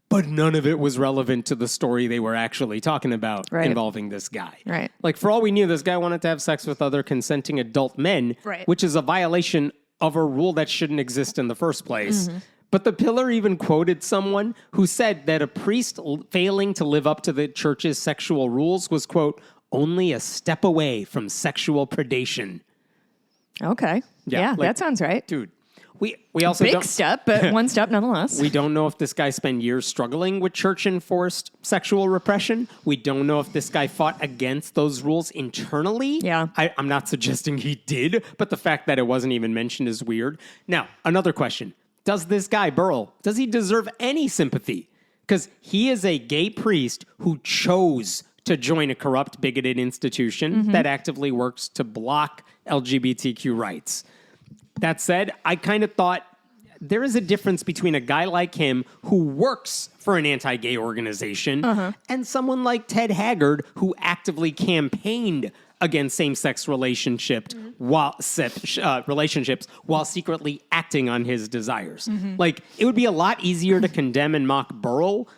but none of it was relevant to the story they were actually talking about involving this guy. Right. Like, for all we knew, this guy wanted to have sex with other consenting adult men, which is a violation of a rule that shouldn't exist in the first place. But the pillar even quoted someone who said that a priest failing to live up to the church's sexual rules was, quote, only a step away from sexual predation. Okay. Yeah, like, that sounds right. Dude, we also Big don't... step, but one step nonetheless. We don't know if this guy spent years struggling with church-enforced sexual repression. We don't know if this guy fought against those rules internally. Yeah. I'm not suggesting he did, but the fact that it wasn't even mentioned is weird. Now, another question. Does this guy, Burl, does he deserve any sympathy? Because he is a gay priest who chose to join a corrupt, bigoted institution that actively works to block LGBTQ rights. That said, I kind of thought there is a difference between a guy like him who works for an anti-gay organization and someone like Ted Haggard who actively campaigned against same-sex relationships while secretly acting on his desires. Like, it would be a lot easier to condemn and mock Burl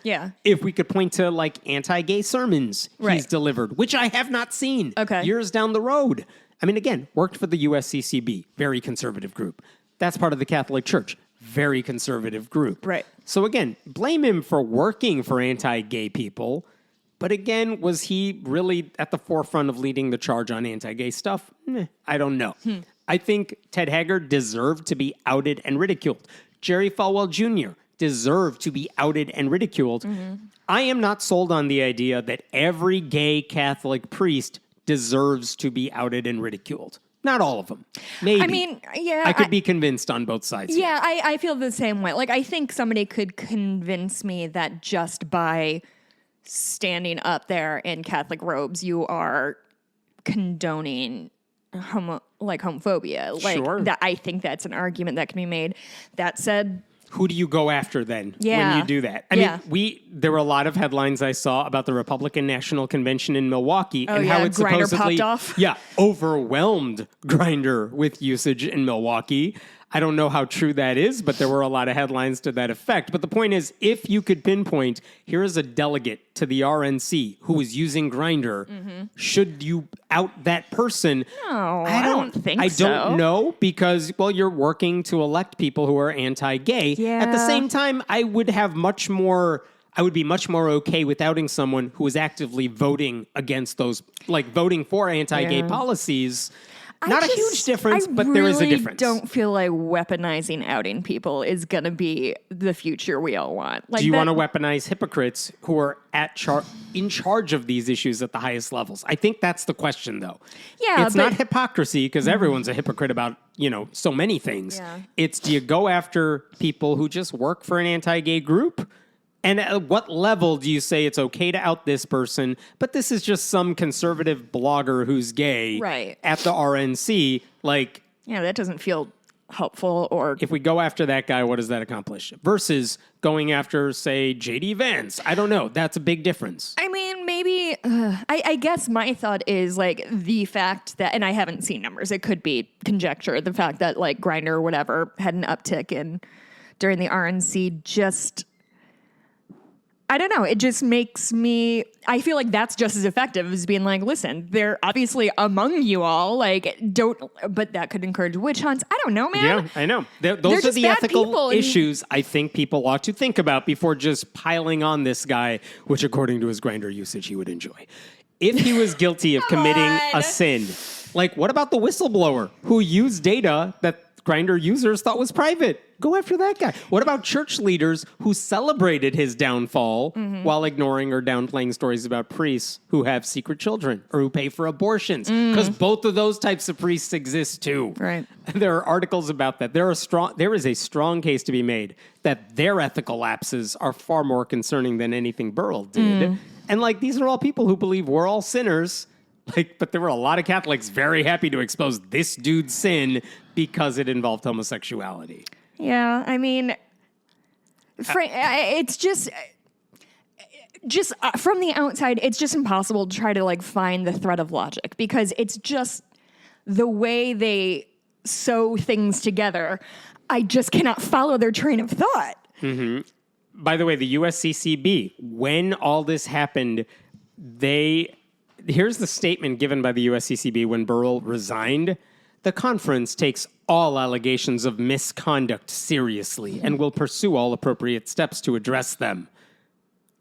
if we could point to, like, anti-gay sermons he's delivered, which I have not seen years down the road. I mean, again, worked for the USCCB, very conservative group. That's part of the Catholic Church, very conservative group. Right. So again, blame him for working for anti-gay people. But again, was he really at the forefront of leading the charge on anti-gay stuff? I don't know. I think Ted Haggard deserved to be outed and ridiculed. Jerry Falwell Jr. deserved to be outed and ridiculed. I am not sold on the idea that every gay Catholic priest deserves to be outed and ridiculed. Not all of them. Maybe. I mean, yeah. I could be convinced on both sides. Yeah, I feel the same way. Like, I think somebody could convince me that just by standing up there in Catholic robes, you are condoning homophobia. Like, that, I think that's an argument that can be made. That said, who do you go after then when you do that? I mean, there were a lot of headlines I saw about the Republican National Convention in Milwaukee and how it Grindr supposedly popped off. Overwhelmed Grindr with usage in Milwaukee. I don't know how true that is, but there were a lot of headlines to that effect. But the point is, if you could pinpoint, here is a delegate to the RNC who is using Grindr, should you out that person? No, I don't think so. I don't know because, well, you're working to elect people who are anti-gay. Yeah. At the same time, I would be much more okay with outing someone who is actively voting against those, like voting for anti-gay policies. Not a huge difference, but there is a difference. I don't feel like weaponizing outing people is going to be the future we all want. Like, do you want to weaponize hypocrites who are in charge of these issues at the highest levels? I think that's the question, though. Yeah, it's not hypocrisy because everyone's a hypocrite about, so many things. Yeah. It's, do you go after people who just work for an anti-gay group? And at what level do you say it's okay to out this person, but this is just some conservative blogger who's gay at the RNC? Like, yeah, that doesn't feel helpful. Or if we go after that guy, what does that accomplish? Versus going after, say, J.D. Vance. I don't know. That's a big difference. I mean, maybe, I guess my thought is, like, the fact that, and I haven't seen numbers, it could be conjecture, the fact that, like, Grindr or whatever had an uptick during the RNC just... I don't know. It just makes me... I feel like that's just as effective as being like, listen, they're obviously among you all. Like, don't... But that could encourage witch hunts. I don't know, man. Yeah, I know. Those are the ethical issues I think people ought to think about before just piling on this guy, which according to his Grindr usage, he would enjoy. If he was guilty of committing a sin, like, what about the whistleblower who used data that Grindr users thought was private? Go after that guy. What about church leaders who celebrated his downfall while ignoring or downplaying stories about priests who have secret children or who pay for abortions? Because both of those types of priests exist too. Right. There are articles about that. There is a strong case to be made that their ethical lapses are far more concerning than anything Burl did. And like, these are all people who believe we're all sinners. Like, but there were a lot of Catholics very happy to expose this dude's sin because it involved homosexuality. Yeah, I mean, it's just from the outside, it's just impossible to try to like find the thread of logic because it's just the way they sew things together. I just cannot follow their train of thought. by the way, the USCCB, when all this happened, here's the statement given by the USCCB when Burrell resigned. The conference takes all allegations of misconduct seriously and will pursue all appropriate steps to address them.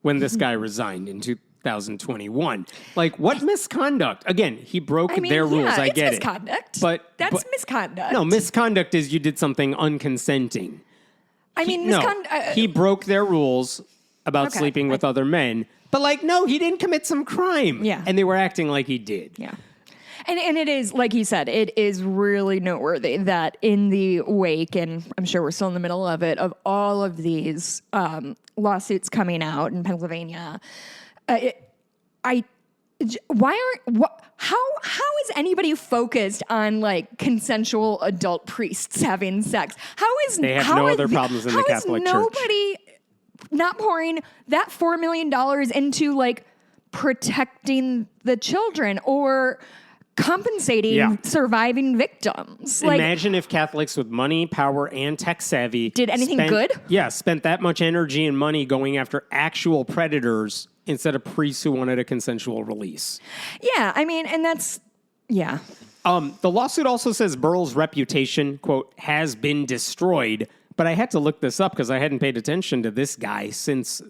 When this guy resigned in 2021. Like, what misconduct? Again, he broke their rules. I get misconduct. it. But that's misconduct. No, misconduct is you did something unconsenting. Misconduct. He broke their rules about sleeping with other men. But, like, no, he didn't commit some crime. Yeah. And they were acting like he did. Yeah. And it is, like he said, it is really noteworthy that in the wake, and I'm sure we're still in the middle of it, of all of these lawsuits coming out in Pennsylvania, how is anybody focused on like consensual adult priests having sex? They have no other problems in the Catholic Church. How is nobody not pouring that $4 million into like protecting the children or compensating surviving victims? Imagine if Catholics with money, power, and tech savvy did anything good? Yeah, spent that much energy and money going after actual predators instead of priests who wanted a consensual release. Yeah, I mean, and that's, yeah. The lawsuit also says Burrell's reputation, quote, has been destroyed. But I had to look this up because I hadn't paid attention to this guy since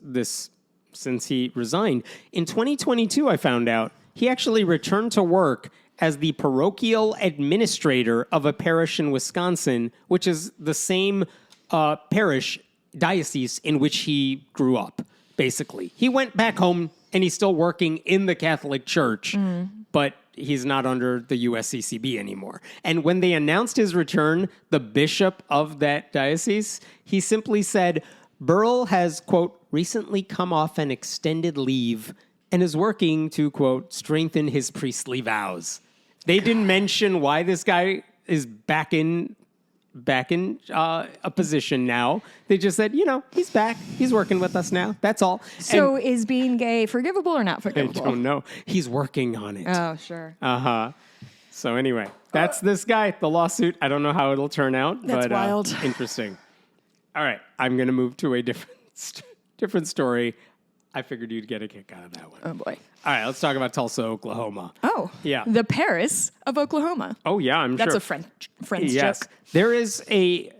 he resigned. In 2022, I found out he actually returned to work as the parochial administrator of a parish in Wisconsin, which is the same parish diocese in which he grew up, basically. He went back home, and he's still working in the Catholic Church, but he's not under the USCCB anymore. And when they announced his return, the bishop of that diocese, he simply said, Burrell has, quote, recently come off an extended leave and is working to, quote, strengthen his priestly vows. They didn't mention why this guy is back in a position now. They just said, he's back. He's working with us now. That's all. So is being gay forgivable or not forgivable? I don't know. He's working on it. Oh, sure. Uh-huh. So anyway, that's this guy, the lawsuit. I don't know how it'll turn out. That's but, wild. Interesting. All right. I'm going to move to a different story. I figured you'd get a kick out of that one. Oh, boy. All right, let's talk about Tulsa, Oklahoma. Oh, yeah. The Paris of Oklahoma. Oh, yeah, I'm That's sure. That's a French yes. joke. There is a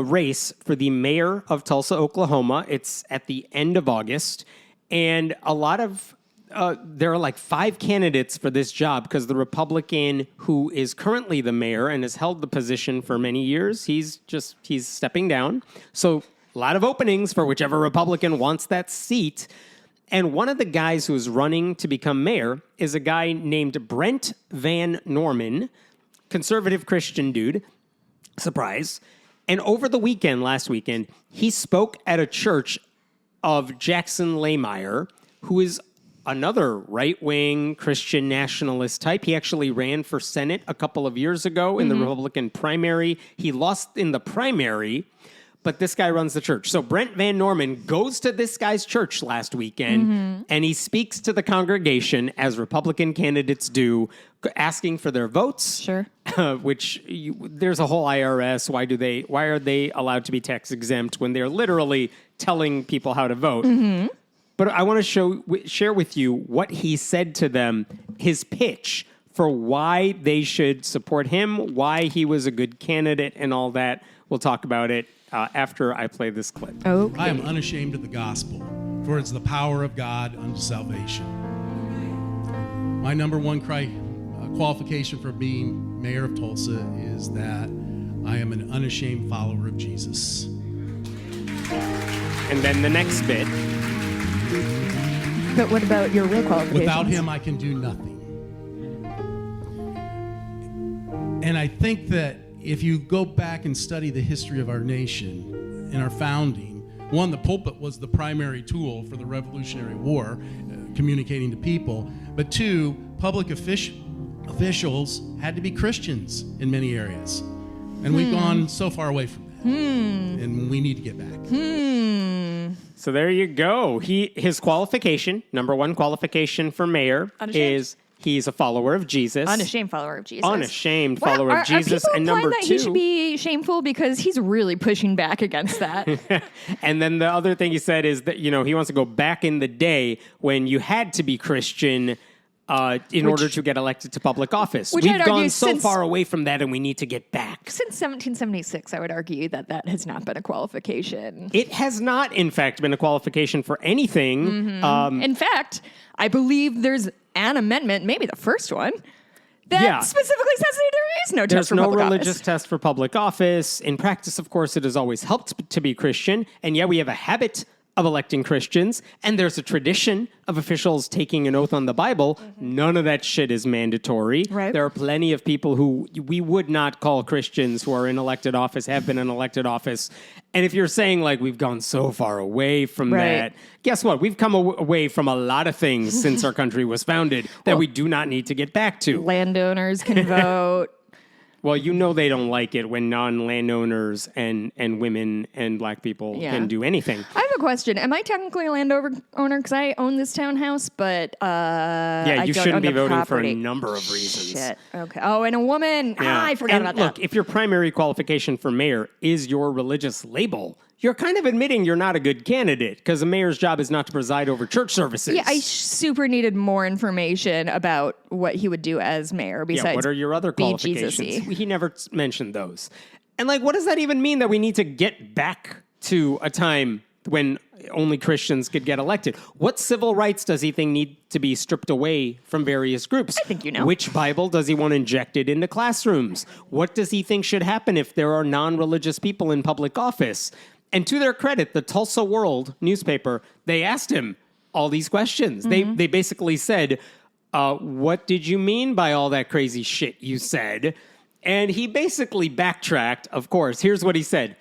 race for the mayor of Tulsa, Oklahoma. It's at the end of August. And there are like 5 candidates for this job because the Republican who is currently the mayor and has held the position for many years, he's stepping down. So a lot of openings for whichever Republican wants that seat. And one of the guys who is running to become mayor is a guy named Brent Van Norman, conservative Christian dude. Surprise. And over the last weekend, he spoke at a church of Jackson Laymeyer, who is another right-wing Christian nationalist type. He actually ran for Senate a couple of years ago in the Republican primary. He lost in the primary, but this guy runs the church. So Brent Van Norman goes to this guy's church last weekend, and he speaks to the congregation, as Republican candidates do, asking for their votes. Sure. There's a whole IRS. Why are they allowed to be tax exempt when they're literally telling people how to vote? But I want to share with you what he said to them, his pitch for why they should support him, why he was a good candidate, and all that. We'll talk about it after I play this clip. Okay. I am unashamed of the gospel, for it's the power of God unto salvation. My number one qualification for being mayor of Tulsa is that I am an unashamed follower of Jesus. And then the next bit. But what about your real qualifications? Without him, I can do nothing. And I think that if you go back and study the history of our nation and our founding, one, the pulpit was the primary tool for the Revolutionary War, communicating to people. But two, public officials had to be Christians in many areas. And we've gone so far away from that. And we need to get back. So there you go. His qualification, number one qualification for mayor, Unashamed. is He's a follower of Jesus. Unashamed follower of Jesus. Unashamed follower of Jesus. Are and people number implying that two. he should be shameful because he's really pushing back against that? And then the other thing he said is that, he wants to go back in the day when you had to be Christian in order to get elected to public office. Which We've I'd gone argue so since- far away from that and we need to get back. Since 1776, I would argue that has not been a qualification. It has not, in fact, been a qualification for anything. In fact, I believe there's an amendment, maybe the first one, that specifically says that there is no test There's for no public religious office. test for public office. In practice, of course, it has always helped to be Christian. And yet we have a habit of electing Christians, and there's a tradition of officials taking an oath on the Bible. None of that shit is mandatory. Right. There are plenty of people who we would not call Christians who are in elected office, have been in elected office. And if you're saying, like, we've gone so far away from that, guess what? We've come away from a lot of things since our country was founded that we do not need to get back to. Landowners can vote. Well, they don't like it when non-landowners and women and black people can do anything. I have a question. Am I technically a landowner because I own this townhouse, but I you don't shouldn't own be the voting property. for a number of reasons. Shit. Okay. Oh, and a woman. Yeah. I forgot And about look, that. if your primary qualification for mayor is your religious label, you're kind of admitting you're not a good candidate because a mayor's job is not to preside over church services. Yeah, I super needed more information about what he would do as mayor besides what are your other be qualifications? Jesus-y. He never mentioned those. And what does that even mean that we need to get back to a time when only Christians could get elected? What civil rights does he think need to be stripped away from various groups? I think you know. Which Bible does he want injected into classrooms? What does he think should happen if there are non-religious people in public office? And to their credit, the Tulsa World newspaper, they asked him all these questions. Mm-hmm. They basically said, what did you mean by all that crazy shit you said? And he basically backtracked, of course. Here's what he said.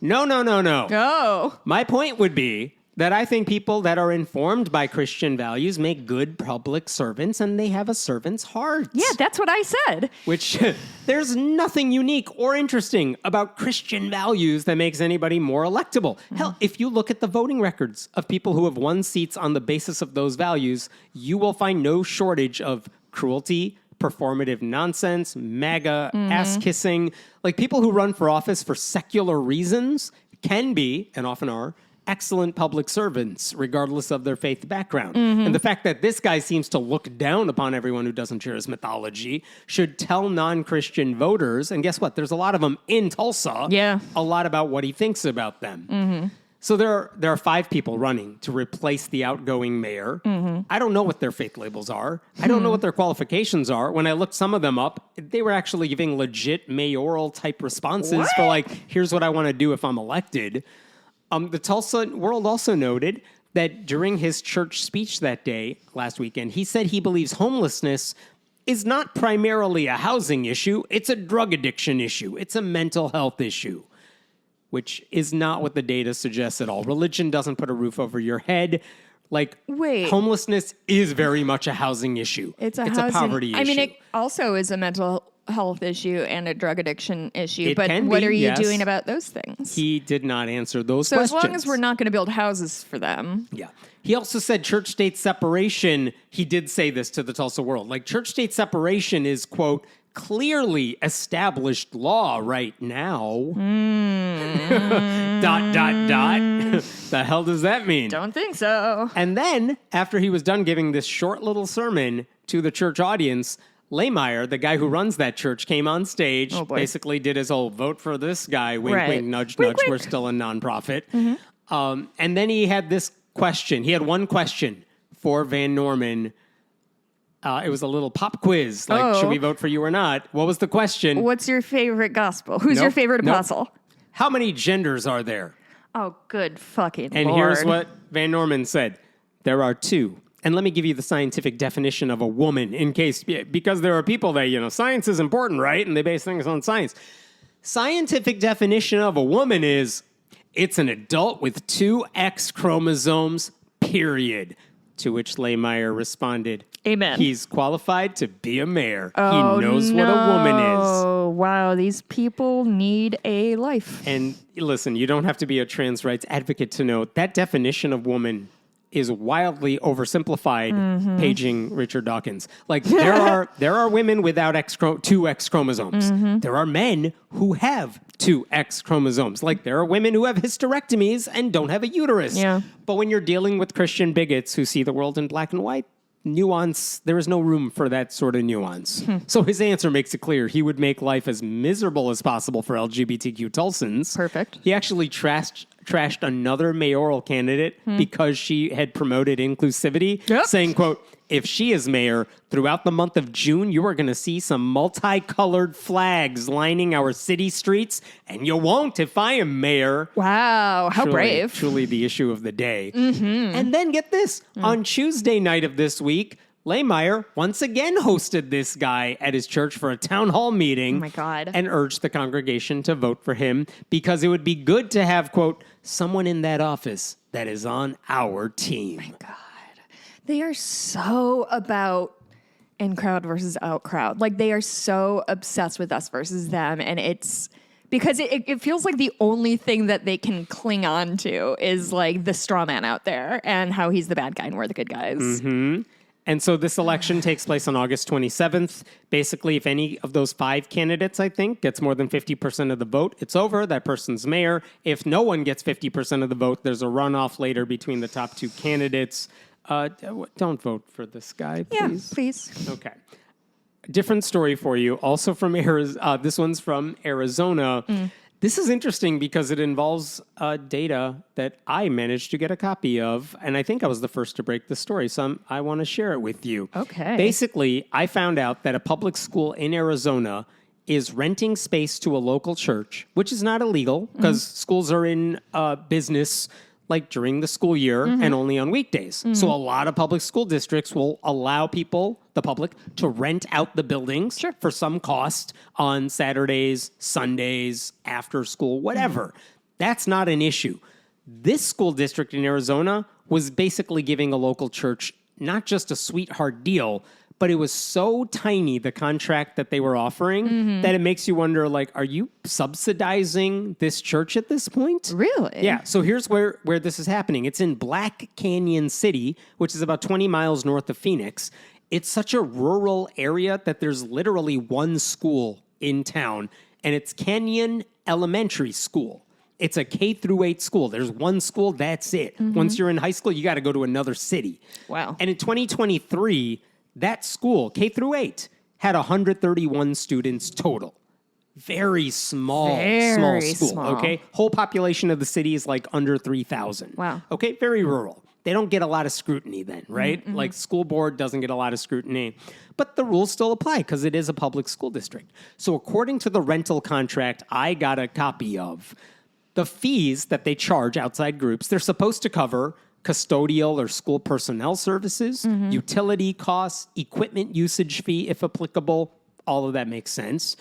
No. Oh. My point would be that I think people that are informed by Christian values make good public servants and they have a servant's heart. Yeah, that's what I said. Which there's nothing unique or interesting about Christian values that makes anybody more electable. Hell, if you look at the voting records of people who have won seats on the basis of those values, you will find no shortage of cruelty, performative nonsense, MAGA, ass-kissing. Like people who run for office for secular reasons can be, and often are, excellent public servants, regardless of their faith background. And the fact that this guy seems to look down upon everyone who doesn't share his mythology should tell non-Christian voters, and guess what? There's a lot of them in Tulsa, a lot about what he thinks about them. So there are 5 people running to replace the outgoing mayor. I don't know what their faith labels are. I don't know what their qualifications are. When I looked some of them up, they were actually giving legit mayoral type responses for here's what I want to do if I'm elected. The Tulsa World also noted that during his church speech that day, last weekend, he said he believes homelessness is not primarily a housing issue. It's a drug addiction issue. It's a mental health issue, which is not what the data suggests at all. Religion doesn't put a roof over your head. Wait. Homelessness is very much a housing issue. It's a poverty issue. I mean, it also is a mental health issue and a drug addiction issue. It But can what be, are you yes. doing about those things? He did not answer those So questions. as long as we're not going to build houses for them. Yeah. He also said church-state separation. He did say this to the Tulsa World. Church-state separation is, quote, clearly established law right now. The hell does that mean? Don't think so. And then, after he was done giving this short little sermon to the church audience, Lehmeyer, the guy who runs that church, came on stage, basically did his whole vote for this guy, wink, wink, nudge, nudge, we're still a nonprofit. And then he had this question. He had one question for Van Norman. It was a little pop quiz, should we vote for you or not? What was the question? What's your favorite gospel? Who's your favorite apostle? How many genders are there? Oh, good fucking And Lord. here's what Van Norman said. There are 2. And let me give you the scientific definition of a woman because there are people that, science is important, right? And they base things on science. Scientific definition of a woman is it's an adult with 2 X chromosomes, period. To which Lehmeyer responded, Amen. He's qualified to be a mayor. Oh, he knows what a woman is. Oh, wow. These people need a life. And listen, you don't have to be a trans rights advocate to know that definition of woman is wildly oversimplified, paging Richard Dawkins. Like there are women without two X chromosomes. There are men who have two X chromosomes. Like there are women who have hysterectomies and don't have a uterus. Yeah. But when you're dealing with Christian bigots who see the world in black and white, nuance, there is no room for that sort of nuance. So his answer makes it clear. He would make life as miserable as possible for LGBTQ Tulsans. Perfect. He actually trashed another mayoral candidate because she had promoted inclusivity, saying, quote, if she is mayor, throughout the month of June, you are going to see some multicolored flags lining our city streets, and you won't if I am mayor. Wow, how brave. Truly the issue of the day. And then get this, on Tuesday night of this week, Lehmeyer once again hosted this guy at his church for a town hall meeting. Oh my God. And urged the congregation to vote for him because it would be good to have, quote, someone in that office that is on our team. God. They are so about in crowd versus out crowd. Like they are so obsessed with us versus them. And it's because it feels like the only thing that they can cling on to is like the straw man out there and how he's the bad guy and we're the good guys. And so this election takes place on August 27th. Basically, if any of those 5 candidates, I think, gets more than 50% of the vote, it's over. That person's mayor. If no one gets 50% of the vote, there's a runoff later between the top 2 candidates. Don't vote for this guy, please. Yeah, please. Okay. Different story for you. Also from Arizona. This one's from Arizona. This is interesting because it involves data that I managed to get a copy of, and I think I was the first to break the story, so I want to share it with you. Okay. Basically, I found out that a public school in Arizona is renting space to a local church, which is not illegal because schools are in business like during the school year and only on weekdays. So a lot of public school districts will allow people, the public, to rent out the buildings for some cost on Saturdays, Sundays, after school, whatever. That's not an issue. This school district in Arizona was basically giving a local church not just a sweetheart deal, but it was so tiny, the contract that they were offering, that it makes you wonder, like, are you subsidizing this church at this point? Really? Yeah. So here's where this is happening. It's in Black Canyon City, which is about 20 miles north of Phoenix. It's such a rural area that there's literally one school in town, and it's Canyon Elementary School. It's a K-8 school. There's one school, that's it. Once you're in high school, you got to go to another city. Wow. And in 2023, that school, K-8, had 131 students total. Very small school, small. okay? Whole population of the city is like under 3,000. Wow. Okay, very rural. They don't get a lot of scrutiny then, right? Like school board doesn't get a lot of scrutiny. But the rules still apply because it is a public school district. So according to the rental contract I got a copy of, the fees that they charge outside groups, they're supposed to cover custodial or school personnel services, utility costs, equipment usage fee, if applicable. All of that makes sense.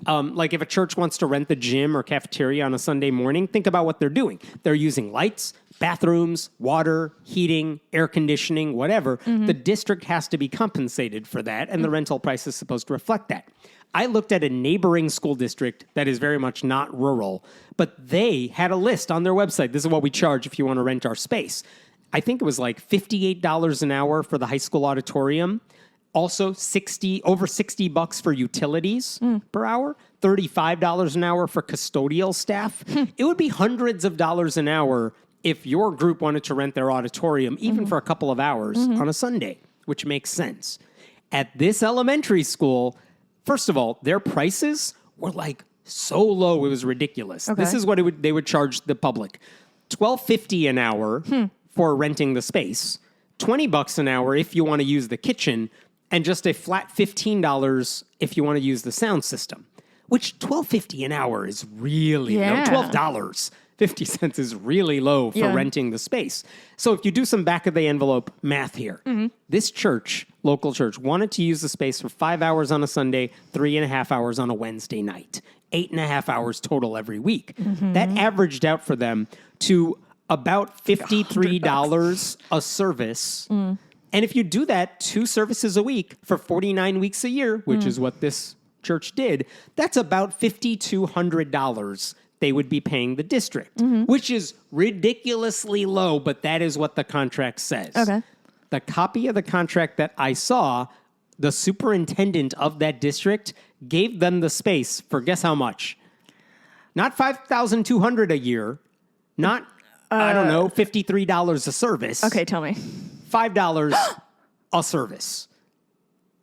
Like if a church wants to rent the gym or cafeteria on a Sunday morning, think about what they're doing. They're using lights, bathrooms, water, heating, air conditioning, whatever. The district has to be compensated for that, and the rental price is supposed to reflect that. I looked at a neighboring school district that is very much not rural, but they had a list on their website. This is what we charge if you want to rent our space. I think it was like $58 an hour for the high school auditorium. Also over $60 for utilities per hour, $35 an hour for custodial staff. It would be hundreds of dollars an hour if your group wanted to rent their auditorium, even for a couple of hours on a Sunday, which makes sense. At this elementary school, first of all, their prices were like so low, it was ridiculous. Okay. This is what they would charge the public. $12.50 an hour for renting the space, $20 an hour if you want to use the kitchen, and just a flat $15 if you want to use the sound system, which $12.50 an hour is really low. $12.50 is really low for renting the space. So if you do some back of the envelope math here, this church, local church, wanted to use the space for 5 hours on a Sunday, 3.5 hours on a Wednesday night, 8.5 hours total every week. That averaged out for them to about $53 a service. And if you do that 2 services a week for 49 weeks a year, which is what this church did, that's about $5,200 they would be paying the district, which is ridiculously low, but that is what the contract says. Okay. The copy of the contract that I saw, the superintendent of that district gave them the space for guess how much? Not $5,200 a year, not, I don't know, $53 a service. Okay, tell me. $5 a service.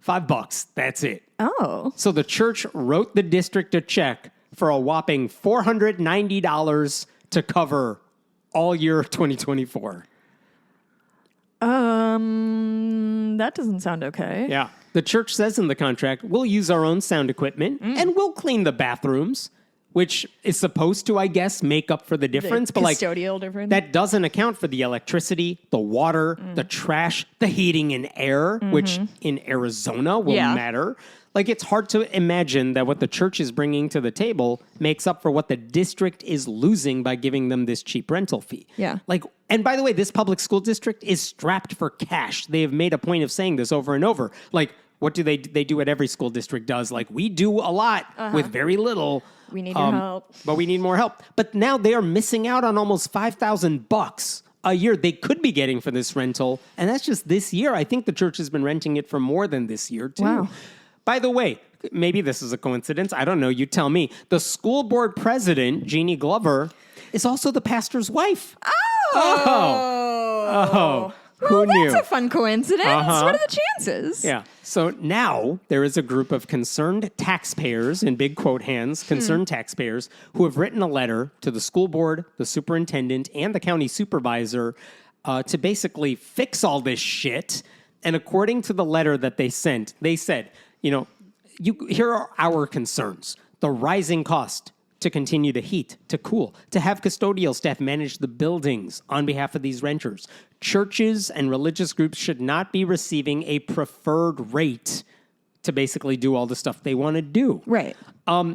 $5, that's it. Oh. So the church wrote the district a check for a whopping $490 to cover all year of 2024. That doesn't sound okay. Yeah. The church says in the contract, we'll use our own sound equipment and we'll clean the bathrooms, which is supposed to, I guess, make up for the difference. But Custodial difference. That doesn't account for the electricity, the water, the trash, the heating and air, which in Arizona will matter. Like, it's hard to imagine that what the church is bringing to the table makes up for what the district is losing by giving them this cheap rental fee. Yeah. Like, and by the way, this public school district is strapped for cash. They have made a point of saying this over and over. Like, what do they do what every school district does? Like, we do a lot with very little. We need your help. But we need more help. But now they are missing out on almost $5,000 a year they could be getting for this rental. And that's just this year. I think the church has been renting it for more than this year, too. Wow. By the way, maybe this is a coincidence. I don't know. You tell me. The school board president, Jeannie Glover, is also the pastor's wife. Oh. Who knew? That's a fun coincidence. What are the chances? Yeah. So now there is a group of concerned taxpayers, in big quote hands, concerned taxpayers, who have written a letter to the school board, the superintendent, and the county supervisor to basically fix all this shit. And according to the letter that they sent, they said, here are our concerns. The rising cost to continue to heat, to cool, to have custodial staff manage the buildings on behalf of these renters. Churches and religious groups should not be receiving a preferred rate to basically do all the stuff they want to do. Right.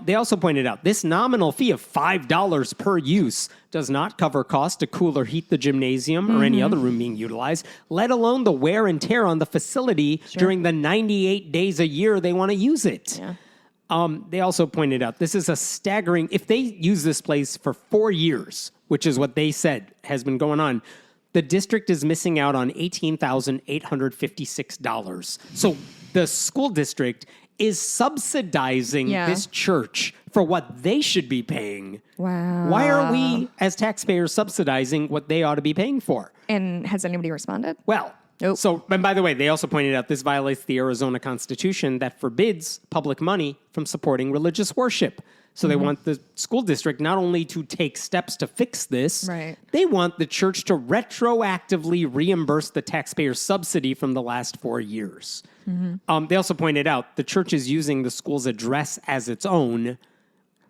They also pointed out this nominal fee of $5 per use does not cover costs to cool or heat the gymnasium or any other room being utilized, let alone the wear and tear on the facility during the 98 days a year they want to use it. Yeah. They also pointed out this is a staggering, if they use this place for 4 years, which is what they said has been going on, the district is missing out on $18,856. So the school district is subsidizing this church for what they should be paying. Wow. Why are we, as taxpayers, subsidizing what they ought to be paying for? And has anybody responded? Well, Nope. So, and by the way, they also pointed out this violates the Arizona Constitution that forbids public money from supporting religious worship. So they want the school district not only to take steps to fix this, they want the church to retroactively reimburse the taxpayer subsidy from the last 4 years. They also pointed out the church is using the school's address as its own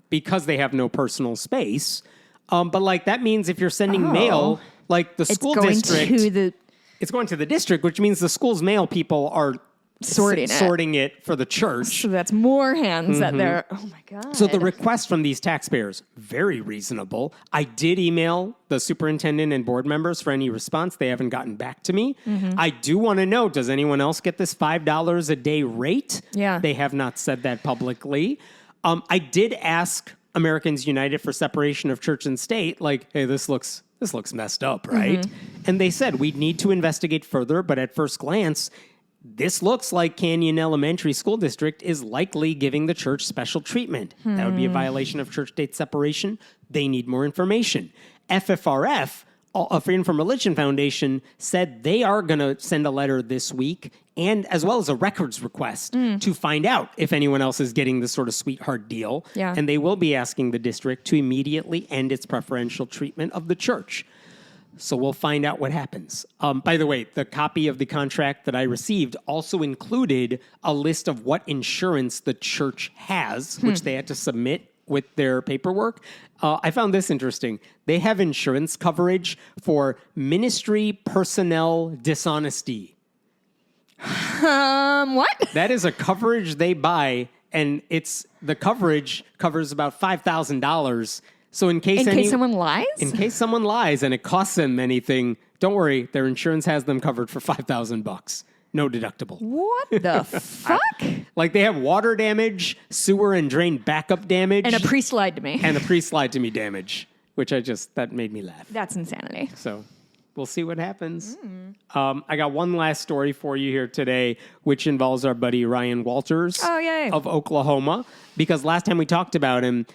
because they have no personal space. But that means if you're sending mail, like the school district... It's going to the district, which means the school's mail people are sorting it for the church. So that's more hands that they're... Oh, my God. So the request from these taxpayers, very reasonable. I did email the superintendent and board members for any response. They haven't gotten back to me. I do want to know, does anyone else get this $5 a day rate? Yeah. They have not said that publicly. I did ask Americans United for Separation of Church and State, hey, this looks messed up, right? And they said, we need to investigate further, but at first glance, this looks like Canyon Elementary School District is likely giving the church special treatment. That would be a violation of church-state separation. They need more information. FFRF, a Freedom from Religion Foundation, said they are going to send a letter this week, and as well as a records request to find out if anyone else is getting this sort of sweetheart deal. Yeah. And they will be asking the district to immediately end its preferential treatment of the church. So we'll find out what happens. By the way, the copy of the contract that I received also included a list of what insurance the church has, which they had to submit with their paperwork. I found this interesting. They have insurance coverage for ministry personnel dishonesty. What? That is a coverage they buy, and the coverage covers about $5,000. So in case someone lies? In case someone lies and it costs them anything, don't worry, their insurance has them covered for $5,000. no deductible. What the fuck? Like they have water damage, sewer and drain backup damage. And a priest lied to me. And a priest lied to me damage, which that made me laugh. That's insanity. So we'll see what happens. I got one last story for you here today, which involves our buddy Ryan Walters of Oklahoma. Because last time we talked about him,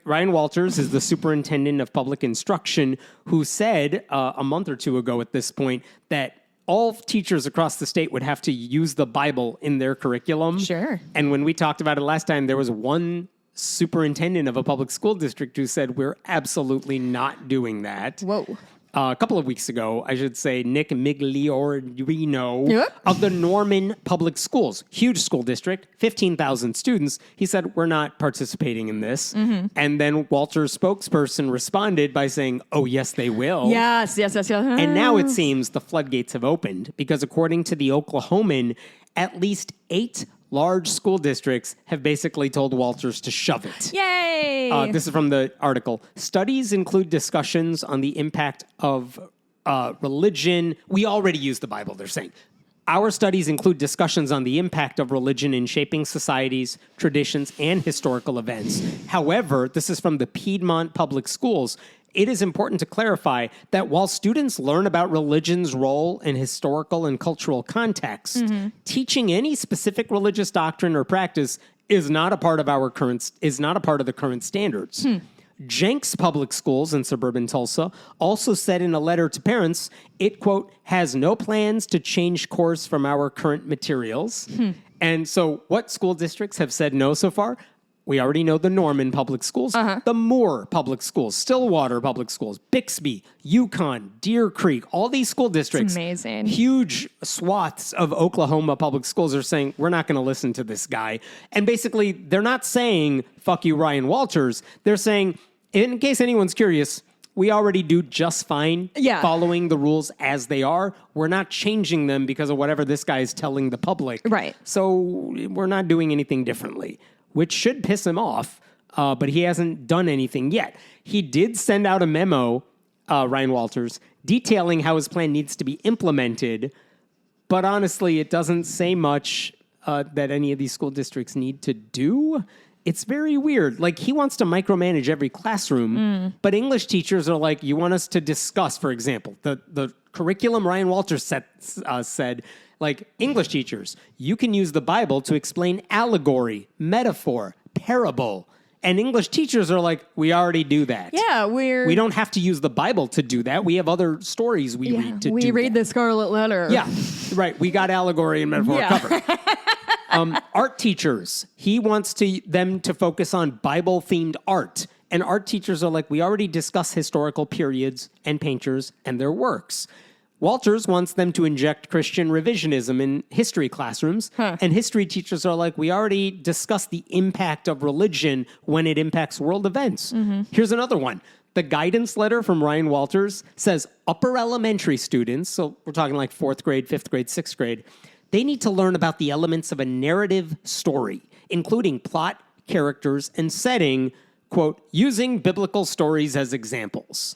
Ryan Walters is the superintendent of public instruction who said a month or two ago at this point that all teachers across the state would have to use the Bible in their curriculum. Sure. And when we talked about it last time, there was one superintendent of a public school district who said, we're absolutely not doing that. Whoa. A couple of weeks ago, I should say, Nick Migliorino of the Norman Public Schools, huge school district, 15,000 students. He said, we're not participating in this. And then Walter's spokesperson responded by saying, oh, yes, they will. Yes. And now it seems the floodgates have opened because according to the Oklahoman, at least 8 large school districts have basically told Walters to shove it. Yay! This is from the article. Studies include discussions on the impact of religion. We already use the Bible, they're saying. Our studies include discussions on the impact of religion in shaping societies, traditions, and historical events. However, this is from the Piedmont Public Schools. It is important to clarify that while students learn about religion's role in historical and cultural context, teaching any specific religious doctrine or practice is not a part of the current standards. Jenks Public Schools in suburban Tulsa also said in a letter to parents, it, quote, has no plans to change course from our current materials. And so what school districts have said no so far? We already know the Norman Public Schools, the Moore Public Schools, Stillwater Public Schools, Bixby, Yukon, Deer Creek, all these school districts. It's amazing. Huge swaths of Oklahoma public schools are saying, we're not going to listen to this guy. And basically, they're not saying, fuck you, Ryan Walters. They're saying, in case anyone's curious, we already do just fine following the rules as they are. We're not changing them because of whatever this guy is telling the public. Right. So we're not doing anything differently, which should piss him off, but he hasn't done anything yet. He did send out a memo, Ryan Walters, detailing how his plan needs to be implemented, but honestly, it doesn't say much that any of these school districts need to do. It's very weird. Like, he wants to micromanage every classroom, but English teachers are like, you want us to discuss, for example, the curriculum Ryan Walters said, like, English teachers, you can use the Bible to explain allegory, metaphor, parable. And English teachers are like, we already do that. Yeah, we don't have to use the Bible to do that. We have other stories we read to do We read that. the Scarlet Letter. Yeah, right. We got allegory and metaphor covered. Art teachers, he wants them to focus on Bible-themed art. And art teachers are like, we already discussed historical periods and painters and their works. Walters wants them to inject Christian revisionism in history classrooms. And history teachers are like, we already discussed the impact of religion when it impacts world events. Here's another one. The guidance letter from Ryan Walters says upper elementary students, so we're talking like 4th grade, 5th grade, 6th grade, they need to learn about the elements of a narrative story, including plot, characters, and setting, quote, using biblical stories as examples.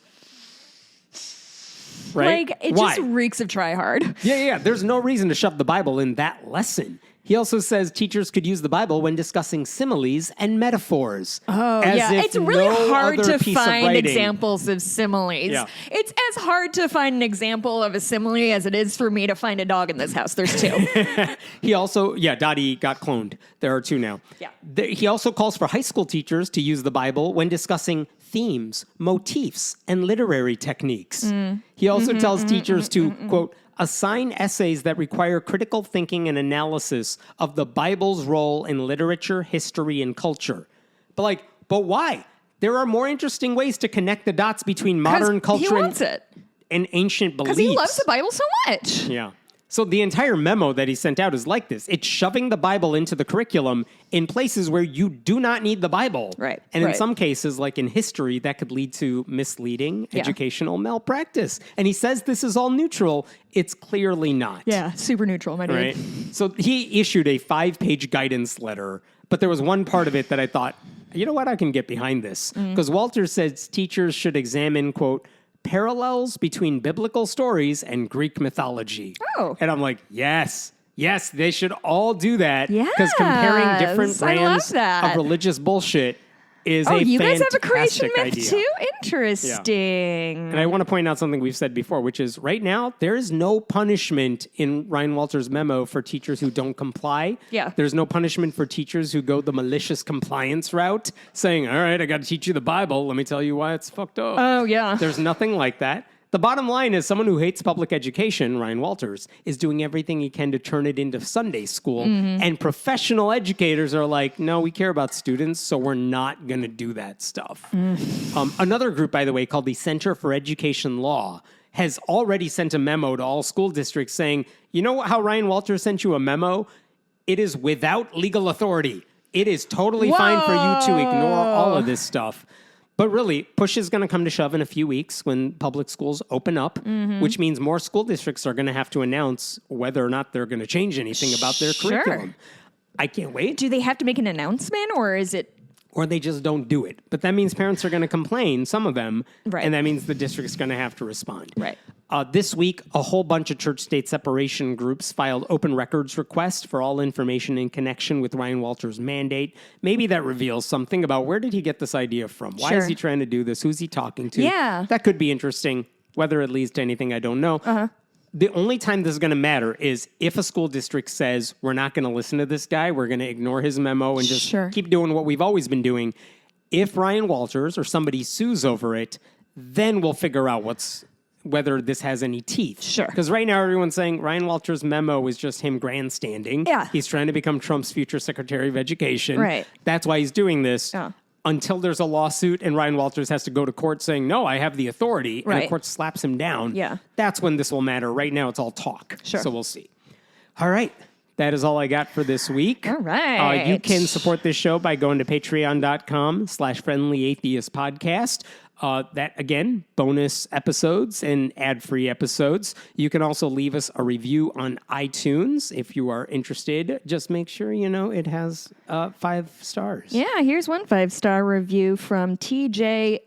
Right? Like, it Why? just reeks of try hard. Yeah. There's no reason to shove the Bible in that lesson. He also says teachers could use the Bible when discussing similes and metaphors. Oh, as yeah. if It's really no hard other to piece of find writing- examples of similes. Yeah. It's as hard to find an example of a simile as it is for me to find a dog in this house. There's 2. He also, Dottie got cloned. There are 2 now. Yeah. He also calls for high school teachers to use the Bible when discussing themes, motifs, and literary techniques. He also tells teachers to, quote, assign essays that require critical thinking and analysis of the Bible's role in literature, history, and culture. But why? There are more interesting ways to connect the dots between modern culture he wants it. and ancient beliefs. Because he loves the Bible so much. Yeah. So the entire memo that he sent out is like this. It's shoving the Bible into the curriculum in places where you do not need the Bible. Right. And in right. some cases, like in history, that could lead to misleading educational malpractice. And he says this is all neutral. It's clearly not. Yeah, super neutral, my dude. Right. So he issued a 5-page guidance letter, but there was one part of it that I thought, you know what, I can get behind this. Because Walter says teachers should examine, quote, parallels between biblical stories and Greek mythology. Oh. And I'm like, yes, they should all do that. Yes, Because comparing different I love brands that. of religious bullshit is Oh, a you guys fantastic have a creation myth idea. too? Interesting. And I want to point out something we've said before, which is right now, there is no punishment in Ryan Walters' memo for teachers who don't comply. Yeah. There's no punishment for teachers who go the malicious compliance route, saying, all right, I got to teach you the Bible. Let me tell you why it's fucked up. Oh, yeah. There's nothing like that. The bottom line is someone who hates public education, Ryan Walters, is doing everything he can to turn it into Sunday school. And professional educators are like, no, we care about students, so we're not going to do that stuff. Another group, by the way, called the Center for Education Law, has already sent a memo to all school districts saying, you know how Ryan Walters sent you a memo? It is without legal authority. It is totally fine for you to ignore all of this stuff. But really, push is going to come to shove in a few weeks when public schools open up, which means more school districts are going to have to announce whether or not they're going to change anything about their curriculum. I can't wait. Do they have to make an announcement, or is it? Or they just don't do it. But that means parents are going to complain, some of them, Right. and that means the district's going to have to respond. Right. This week, a whole bunch of church-state separation groups filed open records requests for all information in connection with Ryan Walters' mandate. Maybe that reveals something about where did he get this idea from? Why is Sure. he trying to do this? Who's he talking to? Yeah. That could be interesting. Whether it leads to anything, I don't know. The only time this is going to matter is if a school district says, we're not going to listen to this guy, we're going to ignore his memo and just Sure. keep doing what we've always been doing. If Ryan Walters or somebody sues over it, then we'll figure out whether this has any teeth. Sure. Because right now everyone's saying Ryan Walters' memo is just him grandstanding. Yeah. He's trying to become Trump's future Secretary of Education. Right. That's why he's doing this. Yeah. Until there's a lawsuit and Ryan Walters has to go to court saying, no, I have the authority, and Right. the court slaps him down. Yeah. That's when this will matter. Right now it's all talk. Sure. So we'll see. All right. That is all I got for this week. All right. You can support this show by going to patreon.com/friendlyatheistpodcast. That, again, bonus episodes and ad-free episodes. You can also leave us a review on iTunes if you are interested. Just make sure, it has 5 stars. Yeah, here's one 5-star review from TJEL.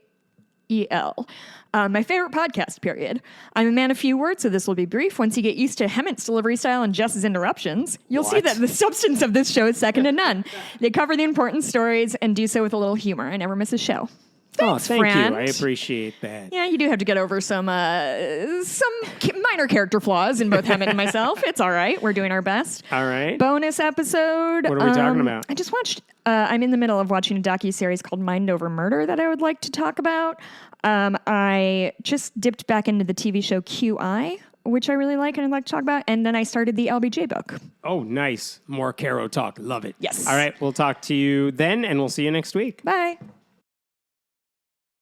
My favorite podcast, period. I'm a man of few words, so this will be brief. Once you get used to Hemmett's delivery style and Jess's interruptions, you'll see What? that the substance of this show is second to none. They cover the important stories and do so with a little humor. I never miss a show. Thanks, thank friend. you. I appreciate that. Yeah, you do have to get over some minor character flaws in both Hemmett and myself. It's all right. We're doing our best. All right. Bonus episode. What are we talking about? I just watched. I'm in the middle of watching a docuseries called Mind Over Murder that I would like to talk about. I just dipped back into the TV show QI, which I really like and I'd like to talk about. And then I started the LBJ book. Oh, nice. More Caro talk. Love it. Yes. All right. We'll talk to you then, and we'll see you next week. Bye.